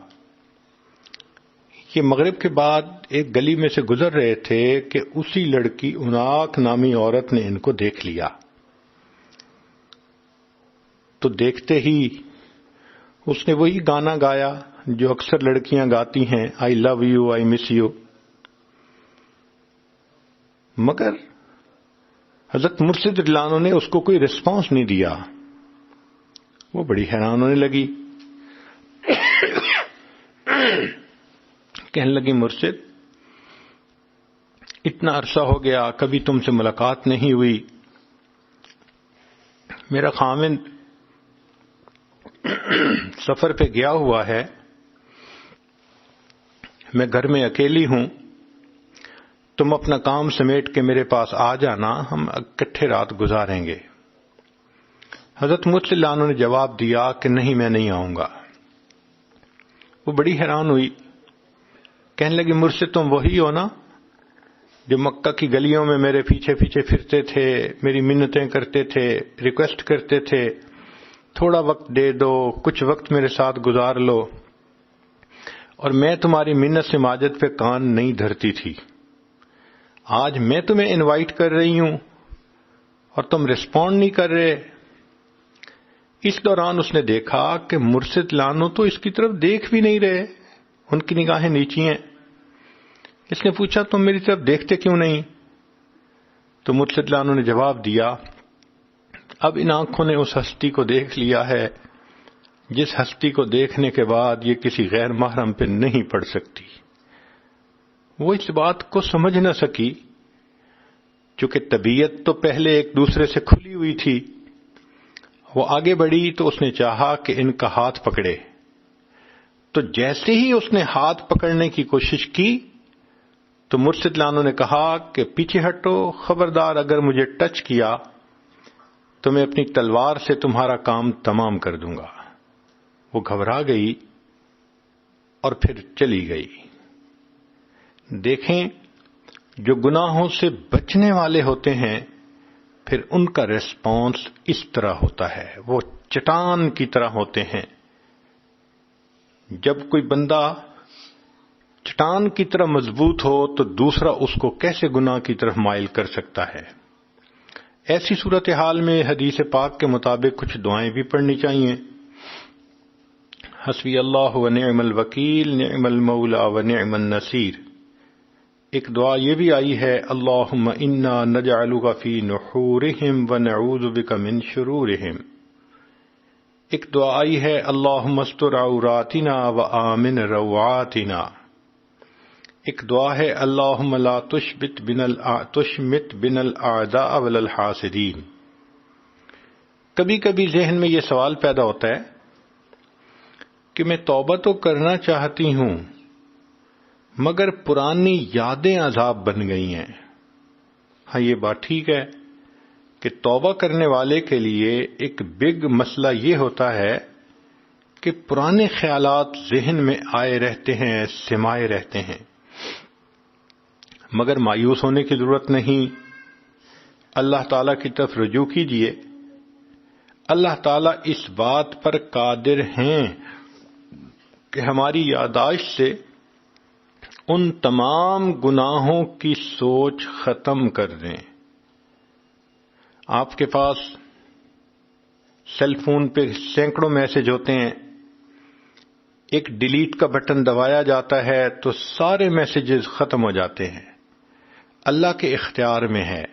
یہ مغرب کے بعد ایک گلی میں سے گزر رہے تھے کہ اسی لڑکی اناک نامی عورت نے ان کو دیکھ لیا، تو دیکھتے ہی اس نے وہی گانا گایا جو اکثر لڑکیاں گاتی ہیں، آئی love you, I miss you, مگر حضرت مرشد رضی اللہ عنہ نے اس کو کوئی رسپانس نہیں دیا۔ وہ بڑی حیران ہونے لگی، کہنے لگی مرشد اتنا عرصہ ہو گیا کبھی تم سے ملاقات نہیں ہوئی، میرا خاوند سفر پہ گیا ہوا ہے، میں گھر میں اکیلی ہوں، تم اپنا کام سمیٹ کے میرے پاس آ جانا، ہم اکٹھے رات گزاریں گے۔ حضرت مرشد اللہ عنہ نے جواب دیا کہ نہیں، میں نہیں آؤں گا۔ وہ بڑی حیران ہوئی، کہنے لگی مرشد تم وہی ہو نا جو مکہ کی گلیوں میں میرے پیچھے پیچھے پھرتے تھے، میری منتیں کرتے تھے، ریکویسٹ کرتے تھے تھوڑا وقت دے دو، کچھ وقت میرے ساتھ گزار لو، اور میں تمہاری منت سماجت پہ کان نہیں دھرتی تھی۔ آج میں تمہیں انوائٹ کر رہی ہوں اور تم رسپونڈ نہیں کر رہے۔ اس دوران اس نے دیکھا کہ مرشد لانو تو اس کی طرف دیکھ بھی نہیں رہے، ان کی نگاہیں نیچی ہیں۔ اس نے پوچھا تم میری طرف دیکھتے کیوں نہیں؟ تو مرشد لانو نے جواب دیا اب ان آنکھوں نے اس ہستی کو دیکھ لیا ہے جس ہستی کو دیکھنے کے بعد یہ کسی غیر محرم پہ نہیں پڑ سکتی۔ وہ اس بات کو سمجھ نہ سکی، چونکہ طبیعت تو پہلے ایک دوسرے سے کھلی ہوئی تھی۔ وہ آگے بڑھی تو اس نے چاہا کہ ان کا ہاتھ پکڑے، تو جیسے ہی اس نے ہاتھ پکڑنے کی کوشش کی تو مرشد لانو نے کہا کہ پیچھے ہٹو، خبردار اگر مجھے ٹچ کیا تو میں اپنی تلوار سے تمہارا کام تمام کر دوں گا۔ وہ گھبرا گئی اور پھر چلی گئی۔ دیکھیں، جو گناہوں سے بچنے والے ہوتے ہیں پھر ان کا ریسپانس اس طرح ہوتا ہے، وہ چٹان کی طرح ہوتے ہیں۔ جب کوئی بندہ چٹان کی طرح مضبوط ہو تو دوسرا اس کو کیسے گناہ کی طرف مائل کر سکتا ہے؟ ایسی صورتحال میں حدیث پاک کے مطابق کچھ دعائیں بھی پڑھنی چاہیے۔ حسبی اللہ و نعم الوکیل، نعم المولا و نعم النصیر۔ ایک دعا یہ بھی آئی ہے اللہم انا نجعلک فی نحورہم و نعوذ بک من شرورہم۔ ایک دعا آئی ہے اللہم استر عوراتنا و آمن روعاتنا۔ ایک دعا ہے اللہم لا تشمت بنا الاعداء ولا الحاسدین۔ کبھی کبھی ذہن میں یہ سوال پیدا ہوتا ہے کہ میں توبہ تو کرنا چاہتی ہوں مگر پرانی یادیں عذاب بن گئی ہیں۔ ہاں یہ بات ٹھیک ہے کہ توبہ کرنے والے کے لیے ایک بگ مسئلہ یہ ہوتا ہے کہ پرانے خیالات ذہن میں آئے رہتے ہیں، سمائے رہتے ہیں، مگر مایوس ہونے کی ضرورت نہیں۔ اللہ تعالیٰ کی طرف رجوع کیجئے۔ اللہ تعالیٰ اس بات پر قادر ہیں کہ ہماری یادداشت سے ان تمام گناہوں کی سوچ ختم کر دیں۔ آپ کے پاس سیل فون پہ سینکڑوں میسج ہوتے ہیں، ایک ڈیلیٹ کا بٹن دبایا جاتا ہے تو سارے میسیجز ختم ہو جاتے ہیں۔ اللہ کے اختیار میں ہے،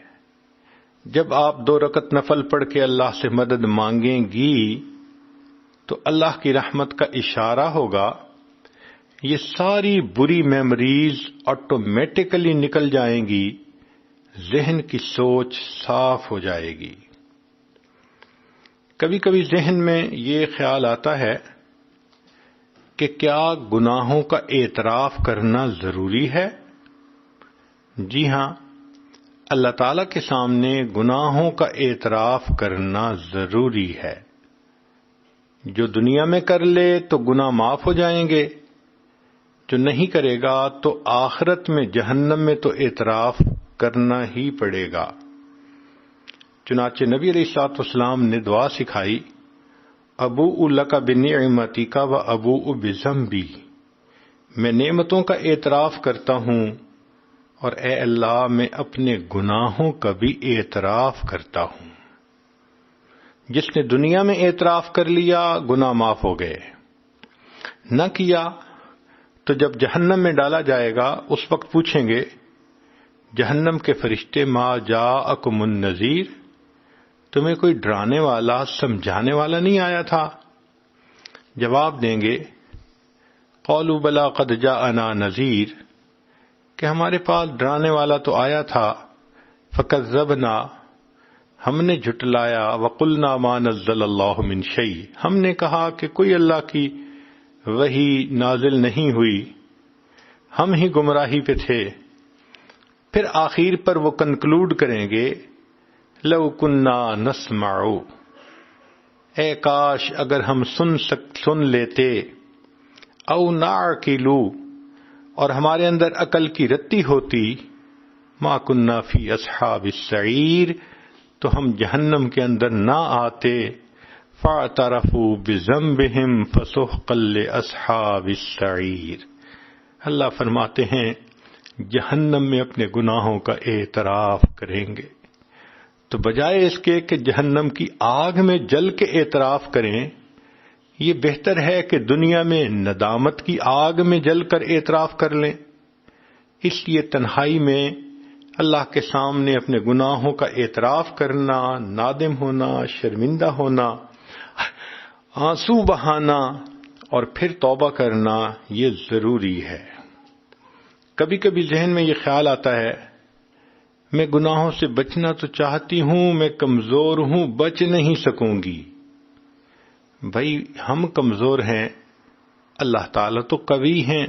جب آپ 2 رکعت نفل پڑھ کے اللہ سے مدد مانگیں گی تو اللہ کی رحمت کا اشارہ ہوگا، یہ ساری بری میموریز آٹومیٹکلی نکل جائیں گی، ذہن کی سوچ صاف ہو جائے گی۔ کبھی کبھی ذہن میں یہ خیال آتا ہے کہ کیا گناہوں کا اعتراف کرنا ضروری ہے؟ جی ہاں، اللہ تعالیٰ کے سامنے گناہوں کا اعتراف کرنا ضروری ہے۔ جو دنیا میں کر لے تو گناہ معاف ہو جائیں گے، جو نہیں کرے گا تو آخرت میں جہنم میں تو اعتراف کرنا ہی پڑے گا۔ چنانچہ نبی علیہ الصلوۃ والسلام نے دعا سکھائی، ابوء لک بنعمتک و ابوء بذنبی، میں نعمتوں کا اعتراف کرتا ہوں اور اے اللہ میں اپنے گناہوں کا بھی اعتراف کرتا ہوں۔ جس نے دنیا میں اعتراف کر لیا گناہ معاف ہو گئے، نہ کیا تو جب جہنم میں ڈالا جائے گا اس وقت پوچھیں گے جہنم کے فرشتے ما جاءکم النذیر، تمہیں کوئی ڈرانے والا سمجھانے والا نہیں آیا تھا؟ جواب دیں گے قالوا بلا قد جاءنا نذیر، کہ ہمارے پاس ڈرانے والا تو آیا تھا، فکذبنا، ہم نے جھٹلایا، وقلنا ما نزل اللہ من شیء، ہم نے کہا کہ کوئی اللہ کی وحی نازل نہیں ہوئی، ہم ہی گمراہی پہ تھے۔ پھر آخر پر وہ کنکلوڈ کریں گے لو کنا نسمع، اے کاش اگر ہم سن لیتے، او نعقل، اور ہمارے اندر عقل کی رتی ہوتی، ما کنا فی اصحاب السعیر، تو ہم جہنم کے اندر نہ آتے، فاعترفوا بذنبہم فسحقا لاصحاب السعیر۔ اللہ فرماتے ہیں جہنم میں اپنے گناہوں کا اعتراف کریں گے، تو بجائے اس کے کہ جہنم کی آگ میں جل کے اعتراف کریں، یہ بہتر ہے کہ دنیا میں ندامت کی آگ میں جل کر اعتراف کر لیں۔ اس لیے تنہائی میں اللہ کے سامنے اپنے گناہوں کا اعتراف کرنا، نادم ہونا، شرمندہ ہونا، آنسو بہانا اور پھر توبہ کرنا یہ ضروری ہے۔ کبھی کبھی ذہن میں یہ خیال آتا ہے میں گناہوں سے بچنا تو چاہتی ہوں، میں کمزور ہوں، بچ نہیں سکوں گی۔ بھائی ہم کمزور ہیں، اللہ تعالیٰ تو قوی ہیں،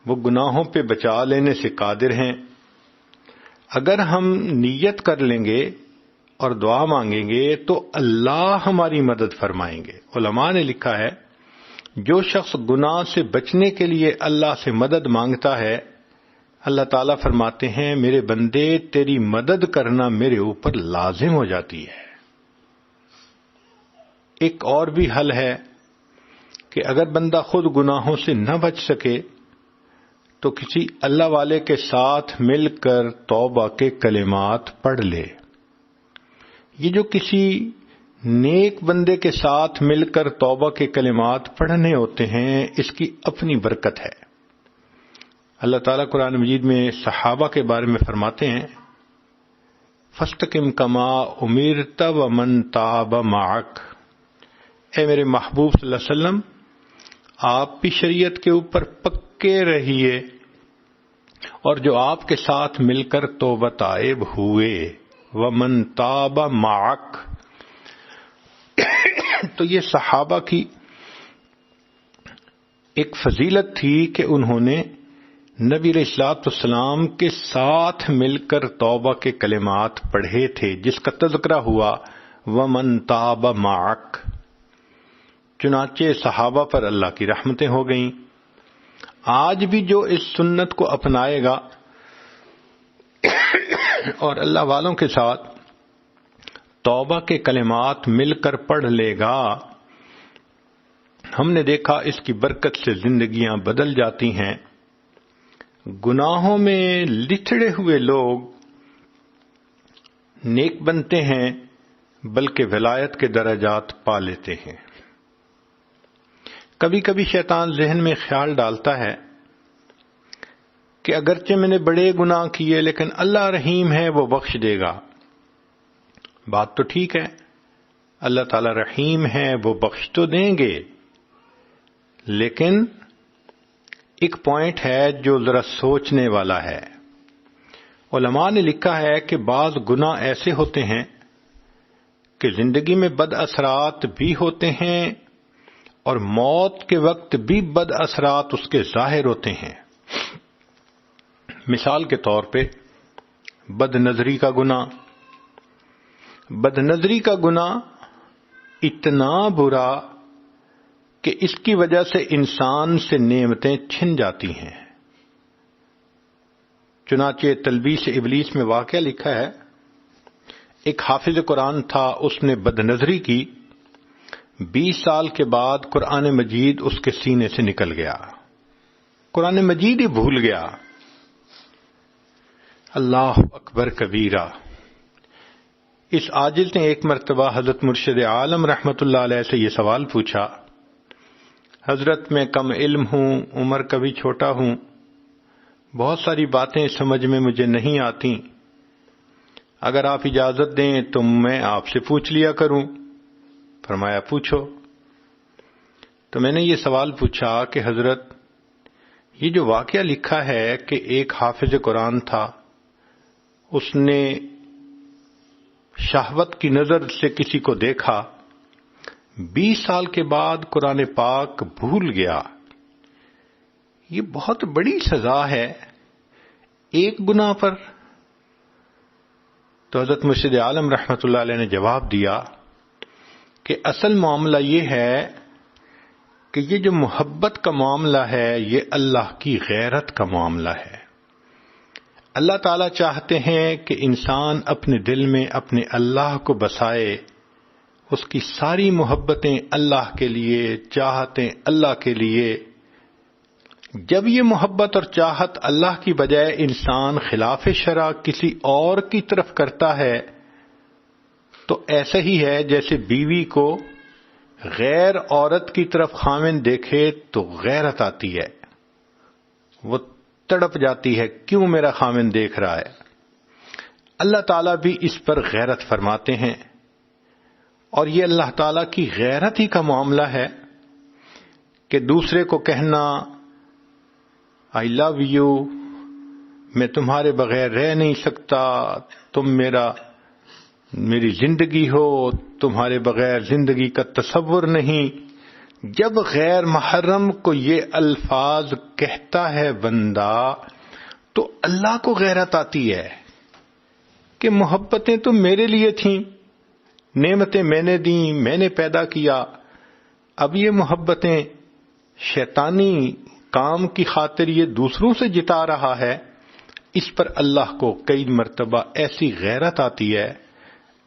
وہ گناہوں پہ بچا لینے سے قادر ہیں۔ اگر ہم نیت کر لیں گے اور دعا مانگیں گے تو اللہ ہماری مدد فرمائیں گے۔ علماء نے لکھا ہے جو شخص گناہ سے بچنے کے لیے اللہ سے مدد مانگتا ہے، اللہ تعالیٰ فرماتے ہیں میرے بندے تیری مدد کرنا میرے اوپر لازم ہو جاتی ہے۔ ایک اور بھی حل ہے کہ اگر بندہ خود گناہوں سے نہ بچ سکے تو کسی اللہ والے کے ساتھ مل کر توبہ کے کلمات پڑھ لے۔ یہ جو کسی نیک بندے کے ساتھ مل کر توبہ کے کلمات پڑھنے ہوتے ہیں، اس کی اپنی برکت ہے۔ اللہ تعالیٰ قرآن مجید میں صحابہ کے بارے میں فرماتے ہیں فاستقم کما امرت ومن تاب معک، اے میرے محبوب صلی اللہ علیہ وسلم آپ بھی شریعت کے اوپر پکے رہیے، اور جو آپ کے ساتھ مل کر توبہ طائب ہوئے، ومن تاب معک، تو یہ صحابہ کی ایک فضیلت تھی کہ انہوں نے نبی علیہ الصلوۃ والسلام کے ساتھ مل کر توبہ کے کلمات پڑھے تھے، جس کا تذکرہ ہوا ومن تاب معک۔ چنانچہ صحابہ پر اللہ کی رحمتیں ہو گئیں۔ آج بھی جو اس سنت کو اپنائے گا اور اللہ والوں کے ساتھ توبہ کے کلمات مل کر پڑھ لے گا، ہم نے دیکھا اس کی برکت سے زندگیاں بدل جاتی ہیں۔ گناہوں میں لتھڑے ہوئے لوگ نیک بنتے ہیں، بلکہ ولایت کے درجات پا لیتے ہیں۔ کبھی کبھی شیطان ذہن میں خیال ڈالتا ہے کہ اگرچہ میں نے بڑے گناہ کیے لیکن اللہ رحیم ہے، وہ بخش دے گا۔ بات تو ٹھیک ہے، اللہ تعالی رحیم ہے، وہ بخش تو دیں گے، لیکن ایک پوائنٹ ہے جو ذرا سوچنے والا ہے۔ علماء نے لکھا ہے کہ بعض گناہ ایسے ہوتے ہیں کہ زندگی میں بد اثرات بھی ہوتے ہیں اور موت کے وقت بھی بد اثرات اس کے ظاہر ہوتے ہیں۔ مثال کے طور پہ بد نظری کا گناہ، بد نظری کا گناہ اتنا برا کہ اس کی وجہ سے انسان سے نعمتیں چھن جاتی ہیں۔ چنانچہ تلبیس ابلیس میں واقعہ لکھا ہے، ایک حافظ قرآن تھا، اس نے بد نظری کی، 20 سال کے بعد قرآن مجید اس کے سینے سے نکل گیا، قرآن مجید ہی بھول گیا۔ اللہ اکبر کبیرہ۔ اس عاجز نے ایک مرتبہ حضرت مرشد عالم رحمت اللہ علیہ سے یہ سوال پوچھا، حضرت میں کم علم ہوں، عمر کا بھی چھوٹا ہوں، بہت ساری باتیں سمجھ میں مجھے نہیں آتی، اگر آپ اجازت دیں تو میں آپ سے پوچھ لیا کروں۔ فرمایا پوچھو۔ تو میں نے یہ سوال پوچھا کہ حضرت یہ جو واقعہ لکھا ہے کہ ایک حافظ قرآن تھا، اس نے شہوت کی نظر سے کسی کو دیکھا، 20 سال کے بعد قرآن پاک بھول گیا، یہ بہت بڑی سزا ہے ایک گناہ پر؟ تو حضرت مرشد عالم رحمۃ اللہ علیہ نے جواب دیا کہ اصل معاملہ یہ ہے کہ یہ جو محبت کا معاملہ ہے یہ اللہ کی غیرت کا معاملہ ہے۔ اللہ تعالیٰ چاہتے ہیں کہ انسان اپنے دل میں اپنے اللہ کو بسائے، اس کی ساری محبتیں اللہ کے لیے، چاہتیں اللہ کے لیے۔ جب یہ محبت اور چاہت اللہ کی بجائے انسان خلاف شرع کسی اور کی طرف کرتا ہے تو ایسا ہی ہے جیسے بیوی کو غیر عورت کی طرف خاوند دیکھے تو غیرت آتی ہے، وہ تڑپ جاتی ہے، کیوں میرا خاوند دیکھ رہا ہے؟ اللہ تعالیٰ بھی اس پر غیرت فرماتے ہیں، اور یہ اللہ تعالیٰ کی غیرت ہی کا معاملہ ہے کہ دوسرے کو کہنا آئی لو یو، میں تمہارے بغیر رہ نہیں سکتا، تم میری زندگی ہو، تمہارے بغیر زندگی کا تصور نہیں۔ جب غیر محرم کو یہ الفاظ کہتا ہے بندہ تو اللہ کو غیرت آتی ہے کہ محبتیں تو میرے لیے تھیں، نعمتیں میں نے دیں، میں نے پیدا کیا، اب یہ محبتیں شیطانی کام کی خاطر یہ دوسروں سے جتا رہا ہے۔ اس پر اللہ کو کئی مرتبہ ایسی غیرت آتی ہے،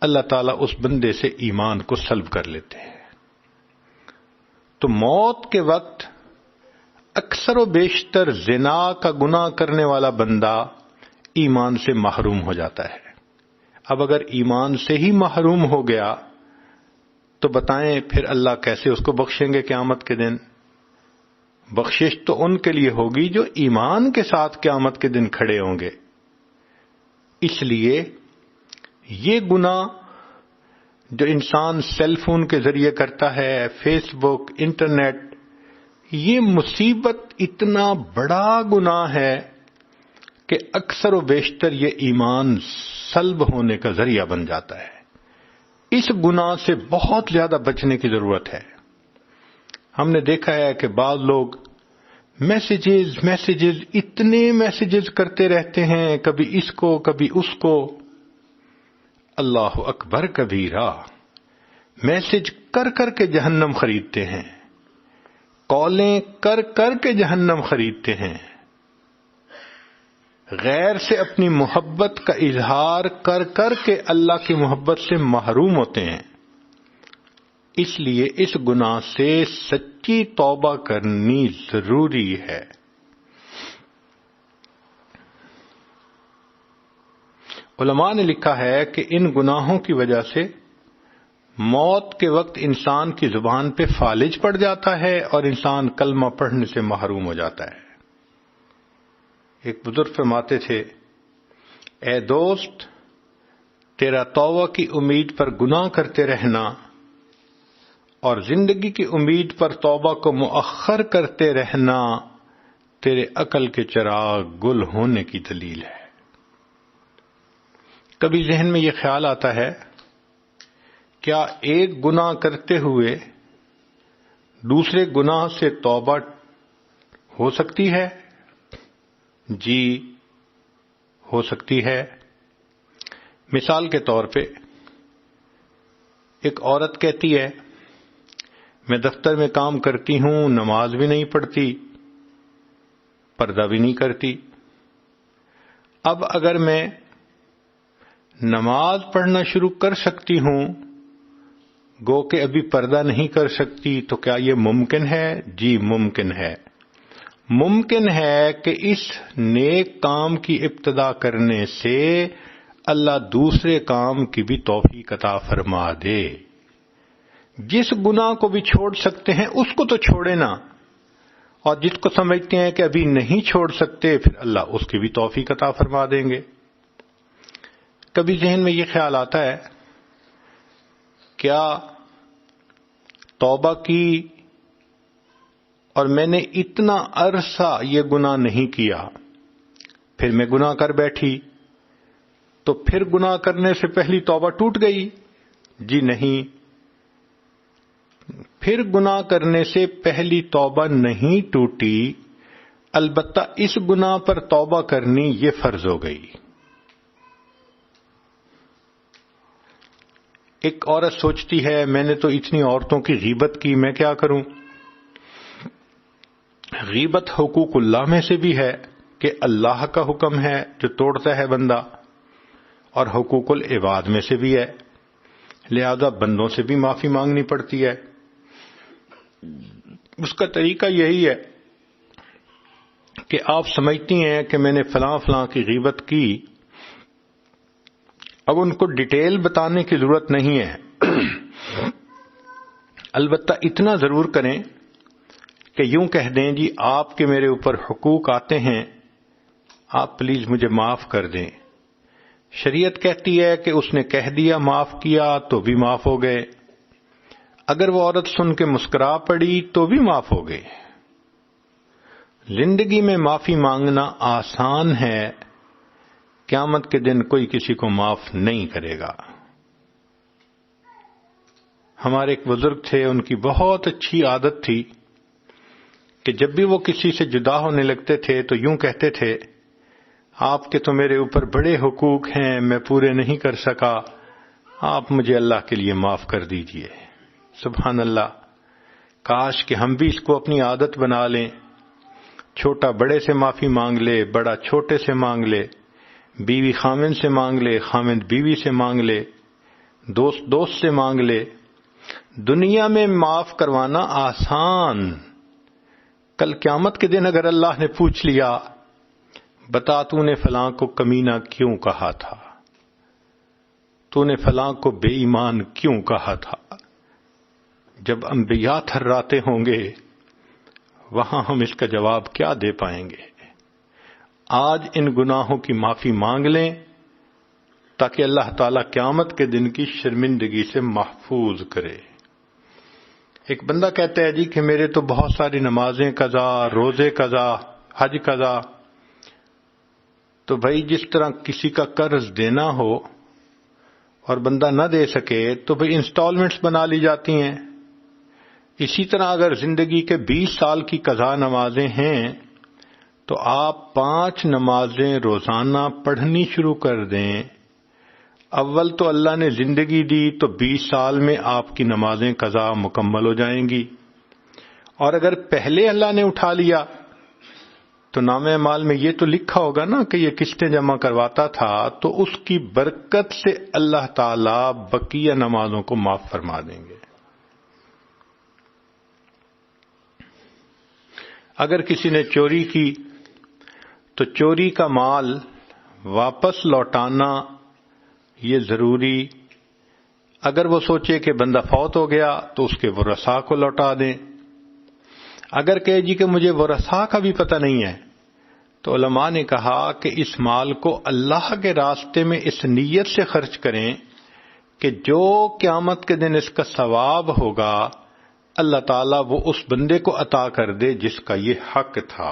اللہ تعالیٰ اس بندے سے ایمان کو سلب کر لیتے ہیں۔ تو موت کے وقت اکثر و بیشتر زنا کا گناہ کرنے والا بندہ ایمان سے محروم ہو جاتا ہے۔ اب اگر ایمان سے ہی محروم ہو گیا تو بتائیں پھر اللہ کیسے اس کو بخشیں گے قیامت کے دن؟ بخشش تو ان کے لیے ہوگی جو ایمان کے ساتھ قیامت کے دن کھڑے ہوں گے۔ اس لیے یہ گناہ جو انسان سیل فون کے ذریعے کرتا ہے، فیس بک، انٹرنیٹ، یہ مصیبت اتنا بڑا گناہ ہے کہ اکثر و بیشتر یہ ایمان سلب ہونے کا ذریعہ بن جاتا ہے۔ اس گناہ سے بہت زیادہ بچنے کی ضرورت ہے۔ ہم نے دیکھا ہے کہ بعض لوگ میسیجز اتنے میسیجز کرتے رہتے ہیں، کبھی اس کو کبھی اس کو۔ اللہ اکبر کبیرہ، میسج کر کر کے جہنم خریدتے ہیں، کالیں کر کر کے جہنم خریدتے ہیں، غیر سے اپنی محبت کا اظہار کر کر کے اللہ کی محبت سے محروم ہوتے ہیں۔ اس لیے اس گناہ سے سچی توبہ کرنی ضروری ہے۔ علماء نے لکھا ہے کہ ان گناہوں کی وجہ سے موت کے وقت انسان کی زبان پہ فالج پڑ جاتا ہے اور انسان کلمہ پڑھنے سے محروم ہو جاتا ہے۔ ایک بزرگ فرماتے تھے، اے دوست، تیرا توبہ کی امید پر گناہ کرتے رہنا اور زندگی کی امید پر توبہ کو مؤخر کرتے رہنا تیرے عقل کے چراغ گل ہونے کی دلیل ہے۔ کبھی ذہن میں یہ خیال آتا ہے، کیا ایک گناہ کرتے ہوئے دوسرے گناہ سے توبہ ہو سکتی ہے؟ جی ہو سکتی ہے۔ مثال کے طور پہ ایک عورت کہتی ہے، میں دفتر میں کام کرتی ہوں، نماز بھی نہیں پڑھتی، پردہ بھی نہیں کرتی۔ اب اگر میں نماز پڑھنا شروع کر سکتی ہوں، گو کہ ابھی پردہ نہیں کر سکتی، تو کیا یہ ممکن ہے؟ جی ممکن ہے۔ ممکن ہے کہ اس نیک کام کی ابتدا کرنے سے اللہ دوسرے کام کی بھی توفیق عطا فرما دے۔ جس گناہ کو بھی چھوڑ سکتے ہیں اس کو تو چھوڑے نا۔ اور جس کو سمجھتے ہیں کہ ابھی نہیں چھوڑ سکتے، پھر اللہ اس کی بھی توفیق عطا فرما دیں گے۔ کبھی ذہن میں یہ خیال آتا ہے، کیا توبہ کی اور میں نے اتنا عرصہ یہ گناہ نہیں کیا، پھر میں گناہ کر بیٹھی، تو پھر گناہ کرنے سے پہلی توبہ ٹوٹ گئی؟ جی نہیں، پھر گناہ کرنے سے پہلی توبہ نہیں ٹوٹی، البتہ اس گناہ پر توبہ کرنی یہ فرض ہو گئی۔ ایک عورت سوچتی ہے میں نے تو اتنی عورتوں کی غیبت کی، میں کیا کروں؟ غیبت حقوق اللہ میں سے بھی ہے کہ اللہ کا حکم ہے جو توڑتا ہے بندہ، اور حقوق العباد میں سے بھی ہے، لہذا بندوں سے بھی معافی مانگنی پڑتی ہے۔ اس کا طریقہ یہی ہے کہ آپ سمجھتی ہیں کہ میں نے فلاں فلاں کی غیبت کی، اب ان کو ڈیٹیل بتانے کی ضرورت نہیں ہے، البتہ اتنا ضرور کریں کہ یوں کہہ دیں جی آپ کے میرے اوپر حقوق آتے ہیں، آپ پلیز مجھے معاف کر دیں۔ شریعت کہتی ہے کہ اس نے کہہ دیا معاف کیا تو بھی معاف ہو گئے، اگر وہ عورت سن کے مسکرا پڑی تو بھی معاف ہو گئے۔ زندگی میں معافی مانگنا آسان ہے، قیامت کے دن کوئی کسی کو معاف نہیں کرے گا۔ ہمارے ایک بزرگ تھے، ان کی بہت اچھی عادت تھی کہ جب بھی وہ کسی سے جدا ہونے لگتے تھے تو یوں کہتے تھے، آپ کے تو میرے اوپر بڑے حقوق ہیں، میں پورے نہیں کر سکا، آپ مجھے اللہ کے لیے معاف کر دیجئے۔ سبحان اللہ، کاش کہ ہم بھی اس کو اپنی عادت بنا لیں، چھوٹا بڑے سے معافی مانگ لے، بڑا چھوٹے سے مانگ لے، بیوی خامند سے مانگ لے، خامند بیوی سے مانگ لے، دوست دوست سے مانگ لے۔ دنیا میں معاف کروانا آسان، کل قیامت کے دن اگر اللہ نے پوچھ لیا بتا تو نے فلاں کو کمینہ کیوں کہا تھا، تو نے فلاں کو بے ایمان کیوں کہا تھا، جب انبیاء تھراتے ہوں گے وہاں ہم اس کا جواب کیا دے پائیں گے؟ آج ان گناہوں کی معافی مانگ لیں تاکہ اللہ تعالیٰ قیامت کے دن کی شرمندگی سے محفوظ کرے۔ ایک بندہ کہتا ہے جی کہ میرے تو بہت ساری نمازیں قضا، روزے قضا، حج قضا۔ تو بھائی جس طرح کسی کا قرض دینا ہو اور بندہ نہ دے سکے تو بھائی انسٹالمنٹس بنا لی جاتی ہیں، اسی طرح اگر زندگی کے 20 سال کی قضا نمازیں ہیں تو آپ 5 نمازیں روزانہ پڑھنی شروع کر دیں۔ اول تو اللہ نے زندگی دی تو 20 سال میں آپ کی نمازیں قضا مکمل ہو جائیں گی، اور اگر پہلے اللہ نے اٹھا لیا تو نامہ اعمال میں یہ تو لکھا ہوگا نا کہ یہ قسطیں جمع کرواتا تھا، تو اس کی برکت سے اللہ تعالیٰ بقیہ نمازوں کو معاف فرما دیں گے۔ اگر کسی نے چوری کی تو چوری کا مال واپس لوٹانا یہ ضروری، اگر وہ سوچے کہ بندہ فوت ہو گیا تو اس کے ورثاء کو لوٹا دیں۔ اگر کہے جی کہ مجھے ورثاء کا بھی پتہ نہیں ہے تو علماء نے کہا کہ اس مال کو اللہ کے راستے میں اس نیت سے خرچ کریں کہ جو قیامت کے دن اس کا ثواب ہوگا اللہ تعالیٰ وہ اس بندے کو عطا کر دے جس کا یہ حق تھا۔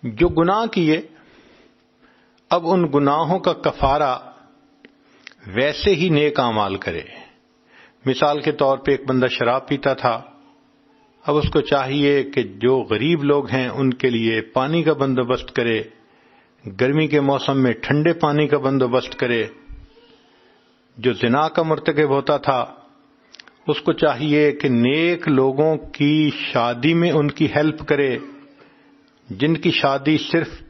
جو گناہ کیے اب ان گناہوں کا کفارہ ویسے ہی نیک اعمال کرے۔ مثال کے طور پہ ایک بندہ شراب پیتا تھا، اب اس کو چاہیے کہ جو غریب لوگ ہیں ان کے لیے پانی کا بندوبست کرے، گرمی کے موسم میں ٹھنڈے پانی کا بندوبست کرے۔ جو زنا کا مرتکب ہوتا تھا اس کو چاہیے کہ نیک لوگوں کی شادی میں ان کی ہیلپ کرے، جن کی شادی صرف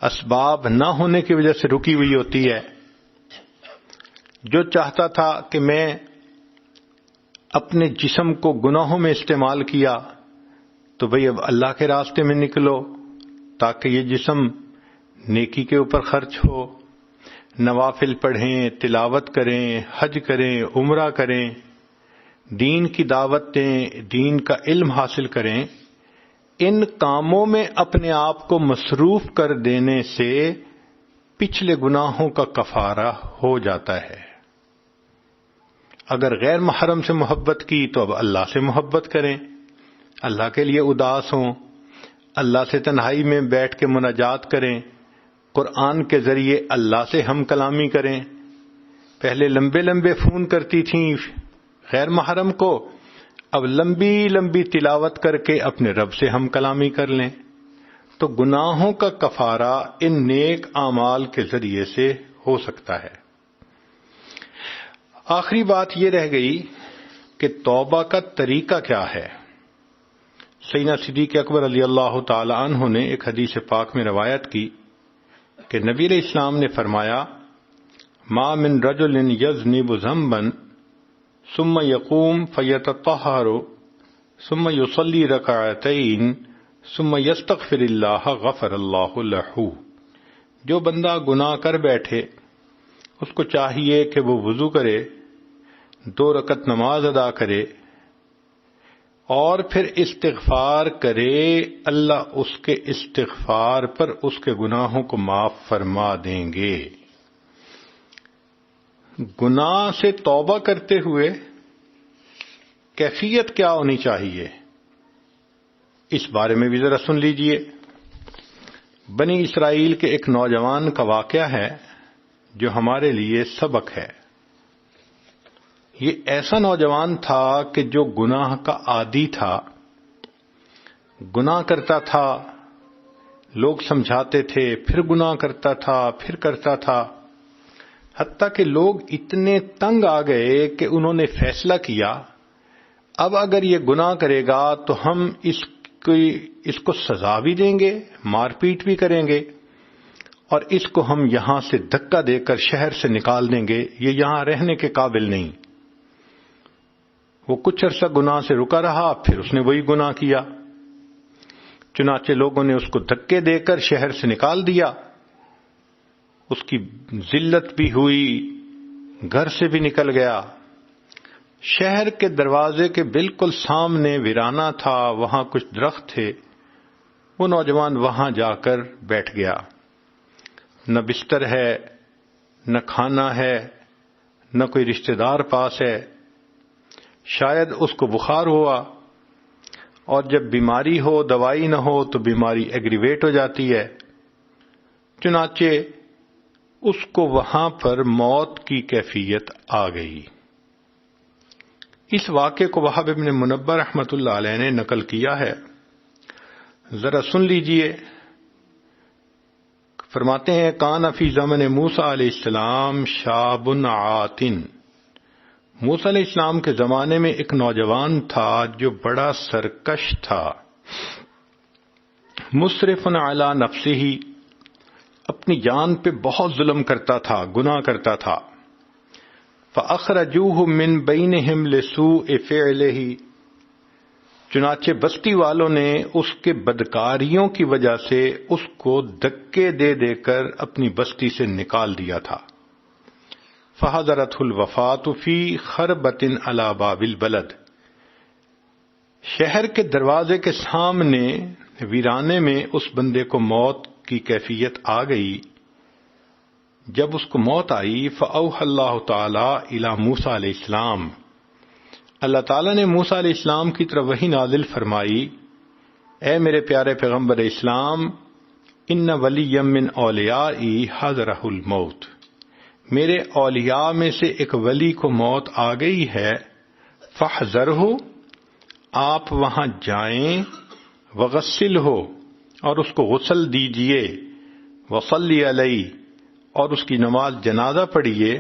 اسباب نہ ہونے کی وجہ سے رکی ہوئی ہوتی ہے۔ جو چاہتا تھا کہ میں اپنے جسم کو گناہوں میں استعمال کیا تو بھئی اب اللہ کے راستے میں نکلو تاکہ یہ جسم نیکی کے اوپر خرچ ہو، نوافل پڑھیں، تلاوت کریں، حج کریں، عمرہ کریں۔ دین کی دعوت دیں، دین کا علم حاصل کریں، ان کاموں میں اپنے آپ کو مصروف کر دینے سے پچھلے گناہوں کا کفارہ ہو جاتا ہے۔ اگر غیر محرم سے محبت کی تو اب اللہ سے محبت کریں، اللہ کے لیے اداس ہوں، اللہ سے تنہائی میں بیٹھ کے مناجات کریں، قرآن کے ذریعے اللہ سے ہم کلامی کریں۔ پہلے لمبے لمبے فون کرتی تھیں غیر محرم کو، اب لمبی لمبی تلاوت کر کے اپنے رب سے ہم کلامی کر لیں، تو گناہوں کا کفارہ ان نیک اعمال کے ذریعے سے ہو سکتا ہے۔ آخری بات یہ رہ گئی کہ توبہ کا طریقہ کیا ہے۔ سیدنا صدیق اکبر رضی اللہ تعالی عنہ نے ایک حدیث پاک میں روایت کی کہ نبی علیہ السلام نے فرمایا، ما من رجل یذنب ذنبا ثم یقوم فیتطہر ثم یصلی رکعتین ثم یستغفر اللہ غفر اللہ لہ۔ جو بندہ گناہ کر بیٹھے اس کو چاہیے کہ وہ وضو کرے، 2 رکعت نماز ادا کرے اور پھر استغفار کرے، اللہ اس کے استغفار پر اس کے گناہوں کو معاف فرما دیں گے۔ گناہ سے توبہ کرتے ہوئے کیفیت کیا ہونی چاہیے، اس بارے میں بھی ذرا سن لیجئے۔ بنی اسرائیل کے ایک نوجوان کا واقعہ ہے جو ہمارے لیے سبق ہے۔ یہ ایسا نوجوان تھا کہ جو گناہ کا عادی تھا، گناہ کرتا تھا، لوگ سمجھاتے تھے، پھر گناہ کرتا تھا، پھر کرتا تھا، حتیٰ کہ لوگ اتنے تنگ آ گئے کہ انہوں نے فیصلہ کیا اب اگر یہ گناہ کرے گا تو ہم اس کو سزا بھی دیں گے، مار پیٹ بھی کریں گے، اور اس کو ہم یہاں سے دھکا دے کر شہر سے نکال دیں گے، یہ یہاں رہنے کے قابل نہیں۔ وہ کچھ عرصہ گناہ سے رکا رہا، پھر اس نے وہی گناہ کیا، چنانچہ لوگوں نے اس کو دھکے دے کر شہر سے نکال دیا، اس کی ذلت بھی ہوئی، گھر سے بھی نکل گیا۔ شہر کے دروازے کے بالکل سامنے ویرانہ تھا، وہاں کچھ درخت تھے، وہ نوجوان وہاں جا کر بیٹھ گیا۔ نہ بستر ہے، نہ کھانا ہے، نہ کوئی رشتہ دار پاس ہے، شاید اس کو بخار ہوا، اور جب بیماری ہو دوائی نہ ہو تو بیماری ایگریویٹ ہو جاتی ہے، چنانچہ اس کو وہاں پر موت کی کیفیت آ گئی۔ اس واقعے کو وہب ابن منبہ رحمۃ اللہ علیہ نے نقل کیا ہے، ذرا سن لیجئے۔ فرماتے ہیں کان فی زمن موسیٰ علیہ السلام شاب عاتن، موسیٰ علیہ السلام کے زمانے میں ایک نوجوان تھا جو بڑا سرکش تھا، مسرف علی نفسہ، اپنی جان پہ بہت ظلم کرتا تھا، گناہ کرتا تھا۔ فَأَخْرَجُوهُ مِنْ بَيْنِهِمْ لِسُوءِ فِعْلِهِ، چنانچہ بستی والوں نے اس کے بدکاریوں کی وجہ سے اس کو دھکے دے دے کر اپنی بستی سے نکال دیا تھا۔ فَحَضَرَتْهُ الْوَفَاةُ فِي خَرْبَةٍ عَلَى بَابِ الْبَلَدِ، شہر کے دروازے کے سامنے ویرانے میں اس بندے کو موت کی کیفیت آ گئی۔ جب اس کو موت آئی فَأَوْحَى اللَّهُ تَعَالَى إِلَى مُوسَىٰ علیہ السلام، اللہ تعالیٰ نے موسیٰ علیہ السلام کی طرف وحی نازل فرمائی، اے میرے پیارے پیغمبر اسلام، ان ولیًا من اولیائی حضرہ الموت، میرے اولیاء میں سے ایک ولی کو موت آ گئی ہے، فاحذرہ، آپ وہاں جائیں، وغسلہ، اور اس کو غسل دیجئے، وصلی علیہ، اور اس کی نماز جنازہ پڑھیے،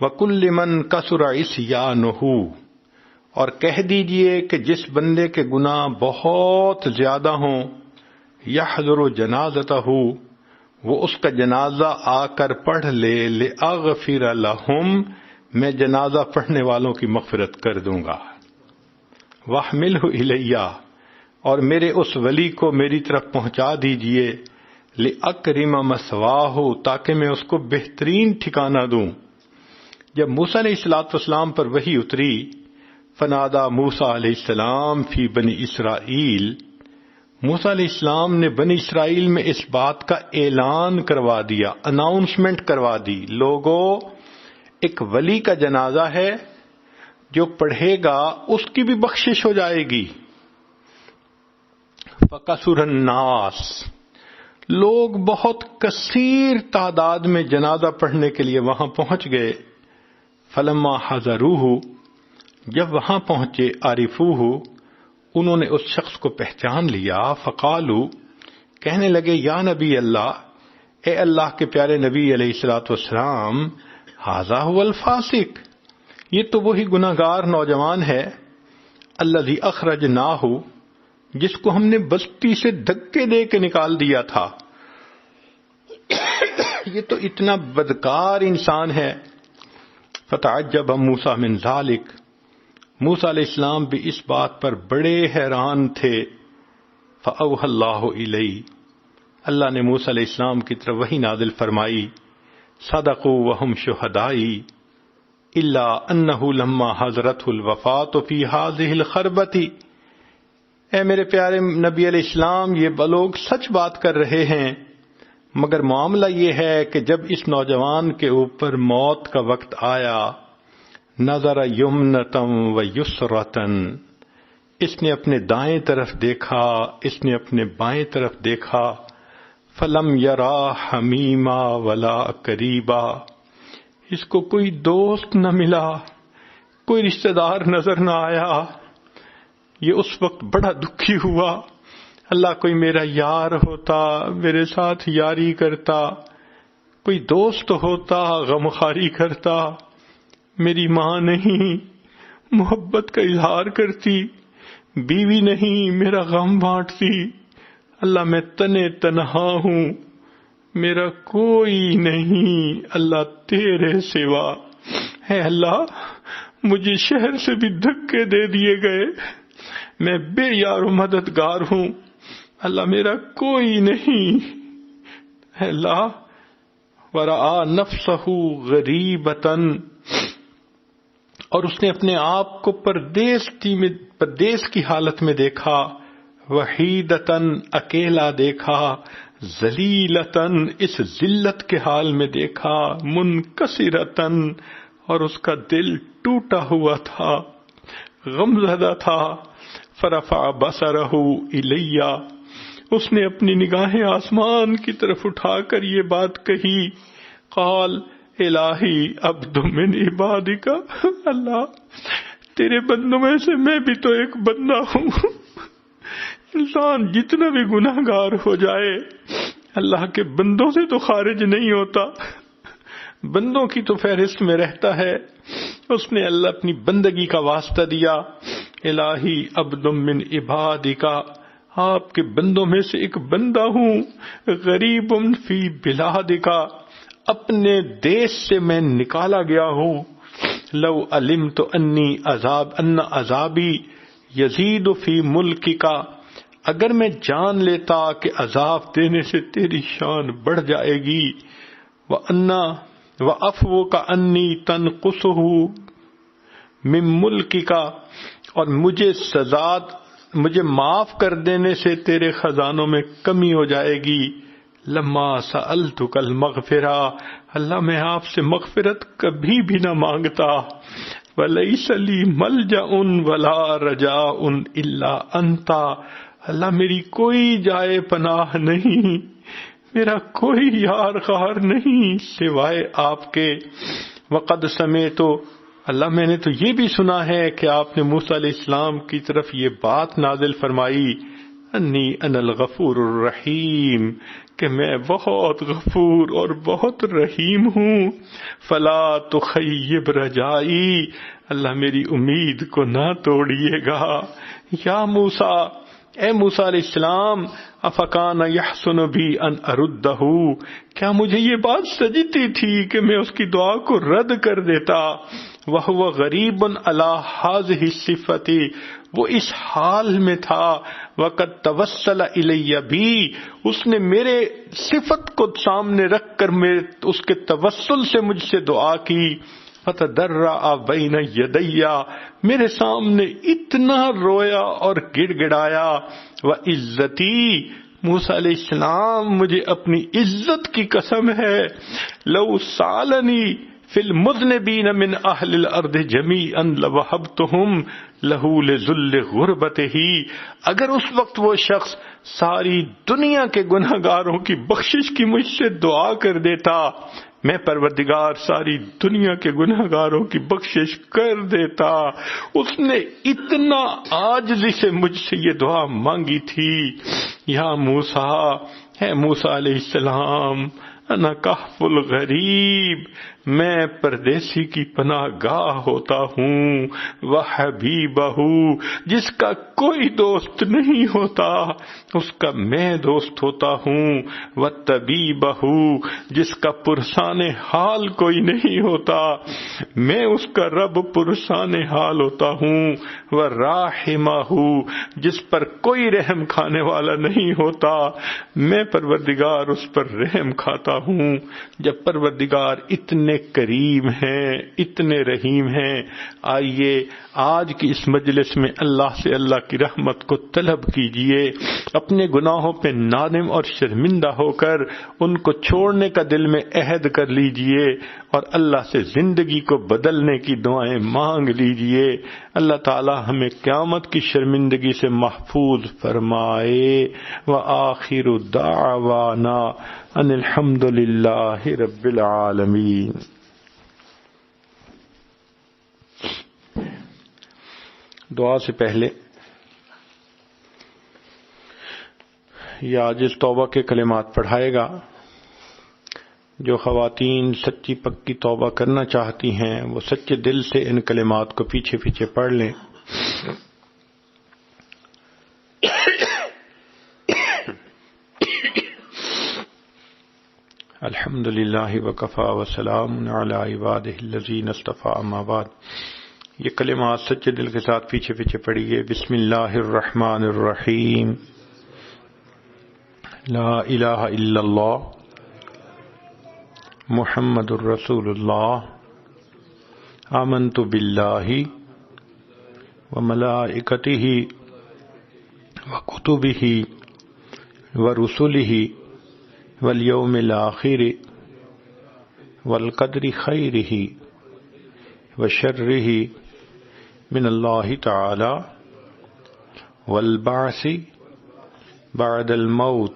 وَكُلِّ مَنْ كَثُرَ عِصْيَانُهُ، اور کہہ دیجئے کہ جس بندے کے گناہ بہت زیادہ ہوں، يَحْضُرُ جَنَازَتَهُ، وہ اس کا جنازہ آ کر پڑھ لے، لِأَغْفِرَ لَهُمْ، میں جنازہ پڑھنے والوں کی مغفرت کر دوں گا، وَاحْمِلْهُ إِلَيَّ، اور میرے اس ولی کو میری طرف پہنچا دیجئے، لِأَكْرِمَ مَثْوَاهُ، تاکہ میں اس کو بہترین ٹھکانہ دوں۔ جب موسیٰ علیہ السلام پر وحی اتری فنادا موسیٰ علیہ السلام فی بنی اسرائیل، موسیٰ علیہ السلام نے بنی اسرائیل میں اس بات کا اعلان کروا دیا، اناؤنسمنٹ کروا دی، لوگوں ایک ولی کا جنازہ ہے، جو پڑھے گا اس کی بھی بخشش ہو جائے گی۔ فَقَصُرَ النَّاسِ، لوگ بہت کثیر تعداد میں جنازہ پڑھنے کے لیے وہاں پہنچ گئے۔ فَلَمَّا حَضَرُوهُ، جب وہاں پہنچے، عَرِفُوهُ، انہوں نے اس شخص کو پہچان لیا۔ فَقَالُوا، کہنے لگے، یا نبی اللہ، اے اللہ کے پیارے نبی علیہ الصلوۃ والسلام، ھذا هو الفاسق، یہ تو وہی گناہگار نوجوان ہے، الذی اخرجناہ، جس کو ہم نے بستی سے دھکے دے کے نکال دیا تھا، یہ تو اتنا بدکار انسان ہے۔ فتعجب موسیٰ من ذلک، موسیٰ علیہ السلام بھی اس بات پر بڑے حیران تھے۔ فأوحى اللہ الیہ، اللہ نے موسیٰ علیہ السلام کی طرف وحی نازل فرمائی، صدقوا وہم شہدائی، الا انہ لما حضرتہ الوفاۃ فی ہذہ الخربۃ، اے میرے پیارے نبی علیہ السلام، یہ لوگ سچ بات کر رہے ہیں، مگر معاملہ یہ ہے کہ جب اس نوجوان کے اوپر موت کا وقت آیا، نظر یمنتم و یسرتن، اس نے اپنے دائیں طرف دیکھا، اس نے اپنے بائیں طرف دیکھا، فلم یرا حمیما ولا قریبا، اس کو کوئی دوست نہ ملا، کوئی رشتہ دار نظر نہ آیا۔ یہ اس وقت بڑا دکھی ہوا، اللہ کوئی میرا یار ہوتا، میرے ساتھ یاری کرتا، کوئی دوست ہوتا، غمخواری کرتا، میری ماں نہیں، محبت کا اظہار کرتی، بیوی نہیں، میرا غم بانٹتی، اللہ میں تنے تنہا ہوں، میرا کوئی نہیں اللہ تیرے سوا، اے اللہ مجھے شہر سے بھی دھکے دے دیے گئے، میں بے یار و مددگار ہوں، اللہ میرا کوئی نہیں، اے اللہ۔ ورآ نفسہ غریبتاً، اور اس نے اپنے آپ کو پردیس کی حالت میں دیکھا، وحیدتاً، اکیلا دیکھا، ذلیلتاً، اس ذلت کے حال میں دیکھا، منکسرتاً، اور اس کا دل ٹوٹا ہوا تھا، غمزدہ تھا۔ فرفع بصرہ الیہ، اس نے اپنی نگاہیں آسمان کی طرف اٹھا کر یہ بات کہی، قال الہی عبد من عبادک، اللہ تیرے بندوں میں سے میں بھی تو ایک بندہ ہوں۔ انسان جتنا بھی گناہ گار ہو جائے اللہ کے بندوں سے تو خارج نہیں ہوتا، بندوں کی تو فہرست میں رہتا ہے۔ اس نے اللہ اپنی بندگی کا واسطہ دیا، الہی عبد من عبادک، آپ کے بندوں میں سے ایک بندہ ہوں، غریب فی بلادک، اپنے دیش سے میں نکالا گیا ہوں، لو علمت انی عذابی یزید فی ملکک، اگر میں جان لیتا کہ عذاب دینے سے تیری شان بڑھ جائے گی، وعفوک انی تنقصہ من ملکک، اور مجھے معاف کر دینے سے تیرے خزانوں میں کمی ہو جائے گی، لما سألتک المغفرہ، اللہ میں آپ سے مغفرت کبھی بھی نہ مانگتا، ولیس لی ملجأ ولا رجاء الا انت، اللہ میری کوئی جائے پناہ نہیں، میرا کوئی یار غار نہیں سوائے آپ کے۔ وقد سمعت، اللہ میں نے تو یہ بھی سنا ہے کہ آپ نے موسیٰ علیہ السلام کی طرف یہ بات نازل فرمائی، انی انا الغفور الرحیم، کہ میں بہت غفور اور بہت رحیم ہوں، فلا تخیب رجائی، اللہ میری امید کو نہ توڑیے گا۔ یا موسیٰ، اے موسیٰ علیہ السلام، افکان یحسن بی ان اردہ، کیا مجھے یہ بات سجتی تھی کہ میں اس کی دعا کو رد کر دیتا، وہو غریب علی ہذہ الصفۃ، وہ اس حال میں تھا، وقد توسل الی بی، اس نے میرے صفت کو سامنے رکھ کر اس کے توسل سے مجھ سے دعا کی، فتضرع بین یدی، میرے سامنے اتنا رویا اور گڑ گڑایا، وعزتی، موسیٰ علیہ السلام مجھے اپنی عزت کی قسم ہے، لو سالنی فی المذنبین من اہل الارض جمیعا لوہبتہم لہ لذل غربتہ، اگر اس وقت وہ شخص ساری دنیا کے گناہگاروں کی بخشش کی مجھ سے دعا کر دیتا، میں پروردگار ساری دنیا کے گناہگاروں کی بخشش کر دیتا۔ اس نے اتنا عاجزی سے مجھ سے یہ دعا مانگی تھی، یا موسیٰ، ہے موسیٰ علیہ السلام، انا کہف الغریب، میں پردیسی کی پناہ گاہ ہوتا ہوں، وحبیبہ، جس کا کوئی دوست نہیں ہوتا اس کا میں دوست ہوتا ہوں، وطبیبہ، جس کا پرسان حال کوئی نہیں ہوتا میں اس کا رب پرسان حال ہوتا ہوں، وراحمہ، جس پر کوئی رحم کھانے والا نہیں ہوتا میں پروردگار اس پر رحم کھاتا ہوں۔ جب پروردگار اتنے کریم ہیں، اتنے رحیم ہیں، آئیے آج کی اس مجلس میں اللہ سے اللہ کی رحمت کو طلب کیجئے، اپنے گناہوں پہ نادم اور شرمندہ ہو کر ان کو چھوڑنے کا دل میں عہد کر لیجئے اور اللہ سے زندگی کو بدلنے کی دعائیں مانگ لیجئے۔ اللہ تعالی ہمیں قیامت کی شرمندگی سے محفوظ فرمائے۔ وآخر دعوانا ان الحمد للہ رب العالمین۔ دعا سے پہلے یہ عاجز توبہ کے کلمات پڑھائے گا۔ جو خواتین سچی پکی توبہ کرنا چاہتی ہیں وہ سچے دل سے ان کلمات کو پیچھے پیچھے پڑھ لیں۔ الحمد للہ وکفی وسلام علی عبادہ الذین اصطفی، اما بعد۔ یہ کلمات سچے دل کے ساتھ پیچھے پیچھے پڑھیے۔ بسم اللہ الرحمن الرحیم، لا الہ الا اللہ محمد الرسول اللہ، آمنت باللہ وملائکتہ وکتبہ ورسلہ والیوم الآخر والقدر خیرہ وشرہ من اللہ تعالی والبعث بعد الموت،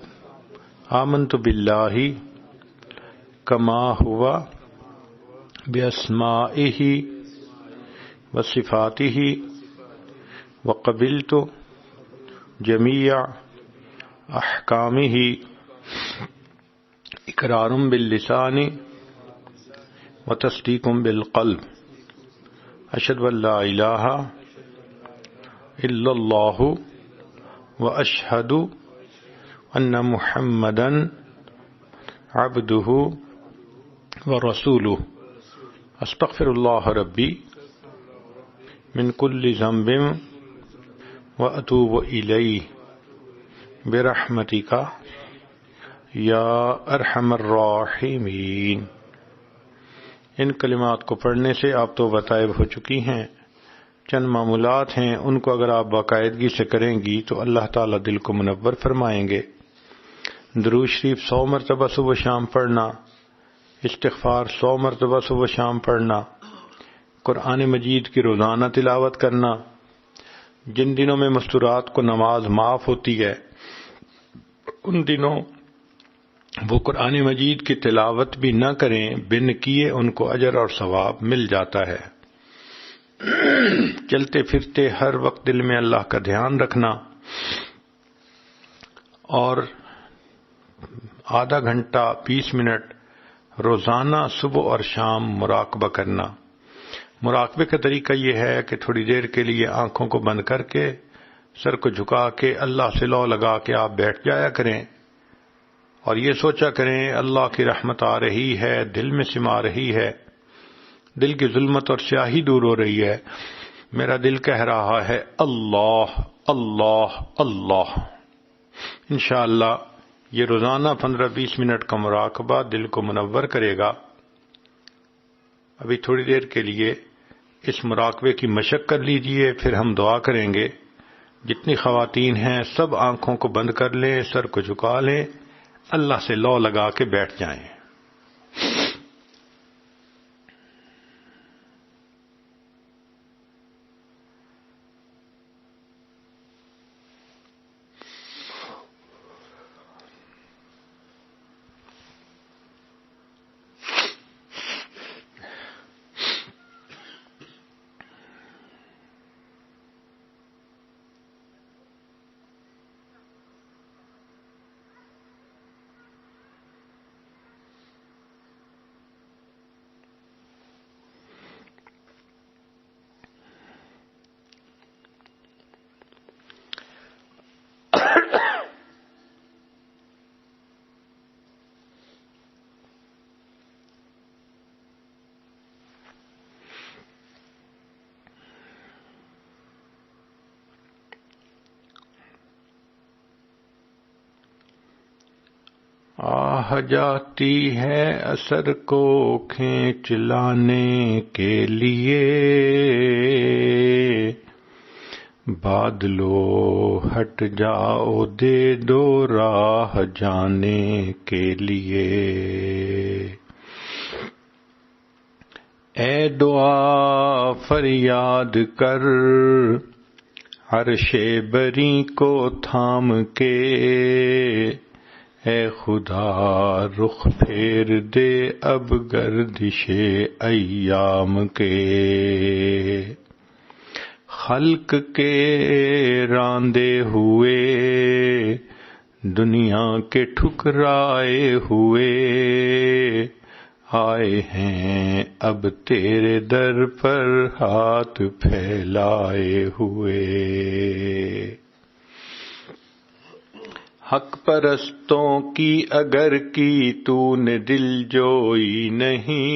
آمنت باللہ کما ہوا باسمائہ وصفاتہ وقبلت جمیع احکامہ اقرار باللسان وتصدیق بالقلب، اشہد ان لا الہ الا اللہ واشہد ان محمدا عبدہ ورسولہ، استغفر اللہ ربی من کل ذنب واتوب الیہ برحمتک یا ارحم الراحمین۔ ان کلمات کو پڑھنے سے آپ تو طائب ہو چکی ہیں، چند معمولات ہیں، ان کو اگر آپ باقاعدگی سے کریں گی تو اللہ تعالیٰ دل کو منور فرمائیں گے۔ درود شریف 100 مرتبہ صبح شام پڑھنا، استغفار 100 مرتبہ صبح شام پڑھنا، قرآن مجید کی روزانہ تلاوت کرنا۔ جن دنوں میں مستورات کو نماز معاف ہوتی ہے ان دنوں وہ قرآن مجید کی تلاوت بھی نہ کریں، بن کیے ان کو اجر اور ثواب مل جاتا ہے۔ چلتے پھرتے ہر وقت دل میں اللہ کا دھیان رکھنا اور آدھا گھنٹہ 20 منٹ روزانہ صبح اور شام مراقبہ کرنا۔ مراقبے کا طریقہ یہ ہے کہ تھوڑی دیر کے لیے آنکھوں کو بند کر کے سر کو جھکا کے اللہ سے لو لگا کے آپ بیٹھ جایا کریں اور یہ سوچا کریں اللہ کی رحمت آ رہی ہے، دل میں سما رہی ہے، دل کی ظلمت اور سیاہی دور ہو رہی ہے، میرا دل کہہ رہا ہے اللہ اللہ اللہ۔ انشاءاللہ یہ روزانہ 15-20 منٹ کا مراقبہ دل کو منور کرے گا ابھی تھوڑی دیر کے لیے اس مراقبے کی مشق کر لیجئے، پھر ہم دعا کریں گے۔ جتنی خواتین ہیں سب آنکھوں کو بند کر لیں، سر کو جھکا لیں، اللہ سے لو لگا کے بیٹھ جائیں۔ آہ جاتی ہے اثر کو کھینچ لانے کے لیے، بادلو ہٹ جاؤ دے دو راہ جانے کے لیے۔ اے دعا فریاد کر عرش بری کو تھام کے، اے خدا رخ پھیر دے اب گردش ایام کے۔ خلق کے راندے ہوئے دنیا کے ٹھکرائے ہوئے، آئے ہیں اب تیرے در پر ہاتھ پھیلائے ہوئے۔ حق پرستوں کی اگر کی تو نے دل جوئی نہیں،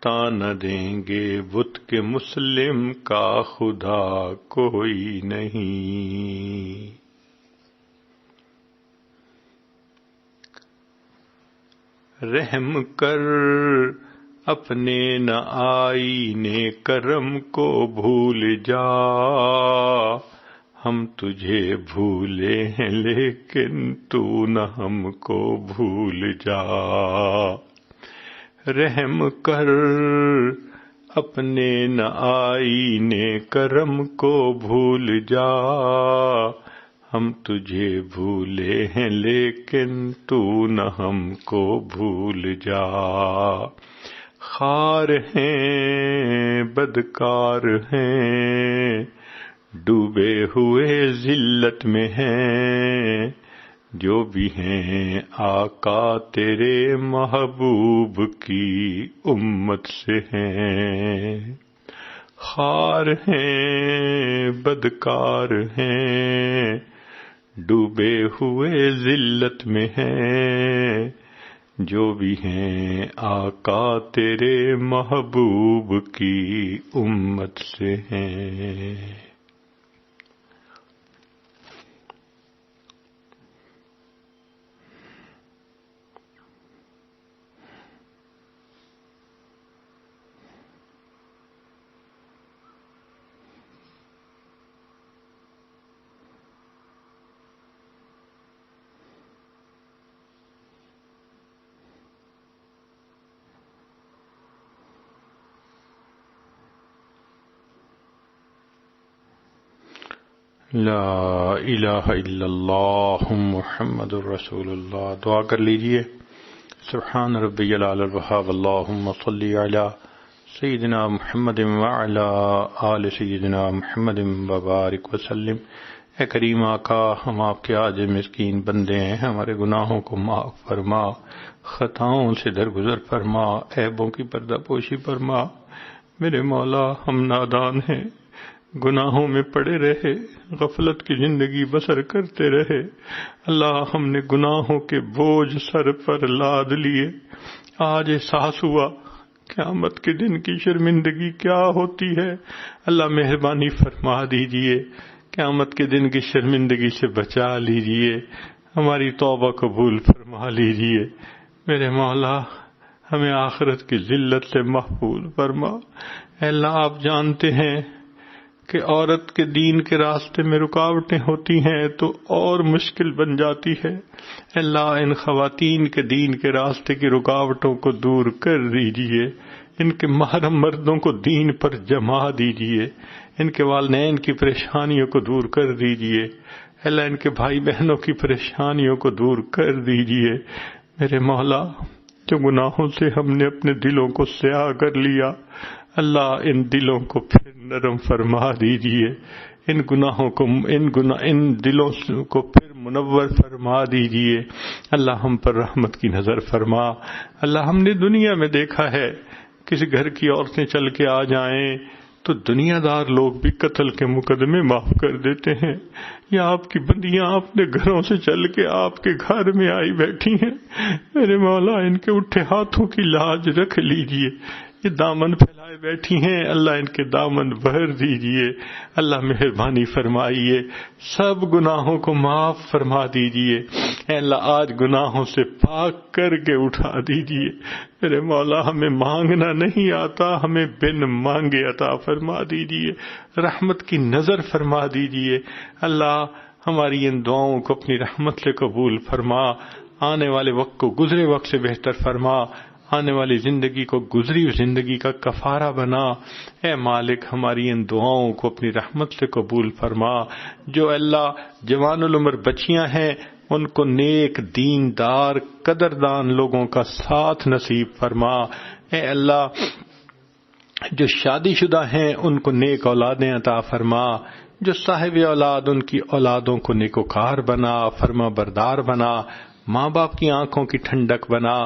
تانا دیں گے بت کے مسلم کا خدا کوئی نہیں۔ رحم کر اپنے نہ آئینے کرم کو بھول جا، ہم تجھے بھولے ہیں لیکن تو نہ ہم کو بھول جا۔ رحم کر اپنے نہ آئینے کرم کو بھول جا، ہم تجھے بھولے ہیں لیکن تو نہ ہم کو بھول جا۔ خار ہیں بدکار ہیں ڈوبے ہوئے ذلت میں ہیں، جو بھی ہیں آقا تیرے محبوب کی امت سے ہیں۔ خار ہیں بدکار ہیں ڈوبے ہوئے ذلت میں ہیں، جو بھی ہیں آقا تیرے محبوب کی امت سے ہیں۔ لا الہ الا اللہ محمد الرسول اللہ۔ دعا کر لیجئے۔ سبحان ربی العلی الوہاب، اللہم صلی علی سیدنا محمد وعلی آل سیدنا محمد وبارک وسلم۔ اے کریم آقا، ہم آپ کے عاجز مسکین بندے ہیں، ہمارے گناہوں کو معاف فرما، خطاؤں سے درگزر فرما، عیبوں کی پردہ پوشی فرما۔ میرے مولا، ہم نادان ہیں، گناہوں میں پڑے رہے، غفلت کی زندگی بسر کرتے رہے۔ اللہ، ہم نے گناہوں کے بوجھ سر پر لاد لیے۔ آج احساس ہوا قیامت کے دن کی شرمندگی کیا ہوتی ہے۔ اللہ مہربانی فرما دیجئے، قیامت کے دن کی شرمندگی سے بچا لیجئے، ہماری توبہ قبول فرما لیجئے۔ میرے مولا، ہمیں آخرت کی ذلت سے محفوظ فرما۔ اے اللہ آپ جانتے ہیں کہ عورت کے دین کے راستے میں رکاوٹیں ہوتی ہیں تو اور مشکل بن جاتی ہے۔ اے اللہ ان خواتین کے دین کے راستے کی رکاوٹوں کو دور کر دیجئے، ان کے محرم مردوں کو دین پر جما دیجئے، ان کے والدین کی پریشانیوں کو دور کر دیجئے، اللہ ان کے بھائی بہنوں کی پریشانیوں کو دور کر دیجئے۔ میرے مولا جو گناہوں سے ہم نے اپنے دلوں کو سیاہ کر لیا، اللہ ان دلوں کو پھر نرم فرما دیجئے، ان دلوں کو پھر منور فرما دیجئے۔ اللہ ہم پر رحمت کی نظر فرما۔ اللہ ہم نے دنیا میں دیکھا ہے کسی گھر کی عورتیں چل کے آ جائیں تو دنیا دار لوگ بھی قتل کے مقدمے معاف کر دیتے ہیں، یا آپ کی بندیاں اپنے گھروں سے چل کے آپ کے گھر میں آئی بیٹھی ہیں۔ میرے مولا ان کے اٹھے ہاتھوں کی لاج رکھ لیجئے، یہ دامن پھیلائے بیٹھی ہیں، اللہ ان کے دامن بھر دیجئے، اللہ مہربانی فرمائیے، سب گناہوں کو معاف فرما دیجئے۔ اے اللہ آج گناہوں سے پاک کر کے اٹھا دیجئے۔ میرے مولا ہمیں مانگنا نہیں آتا، ہمیں بن مانگے عطا فرما دیجئے، رحمت کی نظر فرما دیجئے۔ اللہ ہماری ان دعاؤں کو اپنی رحمت سے قبول فرما، آنے والے وقت کو گزرے وقت سے بہتر فرما، آنے والی زندگی کو گزری ہوئی زندگی کا کفارہ بنا۔ اے مالک ہماری ان دعاؤں کو اپنی رحمت سے قبول فرما۔ جو اللہ جوان العمر بچیاں ہیں ان کو نیک دیندار قدردان لوگوں کا ساتھ نصیب فرما۔ اے اللہ جو شادی شدہ ہیں ان کو نیک اولادیں عطا فرما، جو صاحب اولاد ان کی اولادوں کو نیکوکار بنا، فرما بردار بنا، ماں باپ کی آنکھوں کی ٹھنڈک بنا۔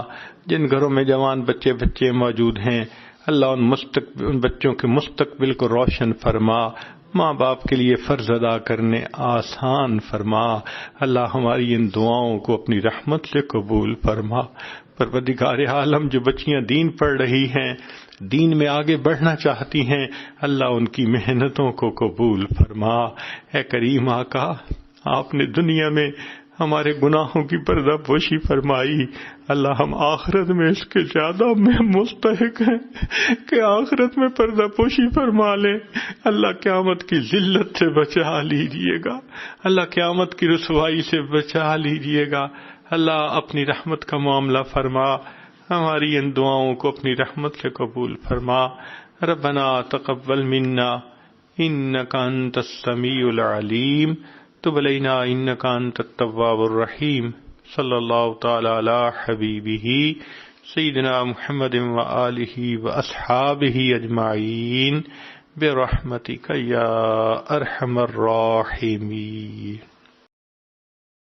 جن گھروں میں جوان بچے موجود ہیں اللہ ان بچوں کے مستقبل کو روشن فرما، ماں باپ کے لیے فرض ادا کرنے آسان فرما۔ اللہ ہماری ان دعاؤں کو اپنی رحمت سے قبول فرما۔ پروردگار عالم جو بچیاں دین پڑھ رہی ہیں، دین میں آگے بڑھنا چاہتی ہیں، اللہ ان کی محنتوں کو قبول فرما۔ اے کریم آقا آپ نے دنیا میں ہمارے گناہوں کی پردہ پوشی فرمائی، اللہ ہم آخرت میں اس کے زیادہ مستحق ہیں کہ آخرت میں پردہ پوشی فرما لیں۔ اللہ قیامت کی ذلت سے بچا لیجئے گا، اللہ قیامت کی رسوائی سے بچا لیجئے گا۔ اللہ اپنی رحمت کا معاملہ فرما، ہماری ان دعاؤں کو اپنی رحمت سے قبول فرما۔ ربنا تقبل منا انک انت السمیع العلیم تب علینا انک انت التواب الرحیم۔ صلی اللہ تعالی علی حبیبہ سیدنا محمد وآلہ واصحابہ اجمعین برحمتک یا ارحم الراحمین۔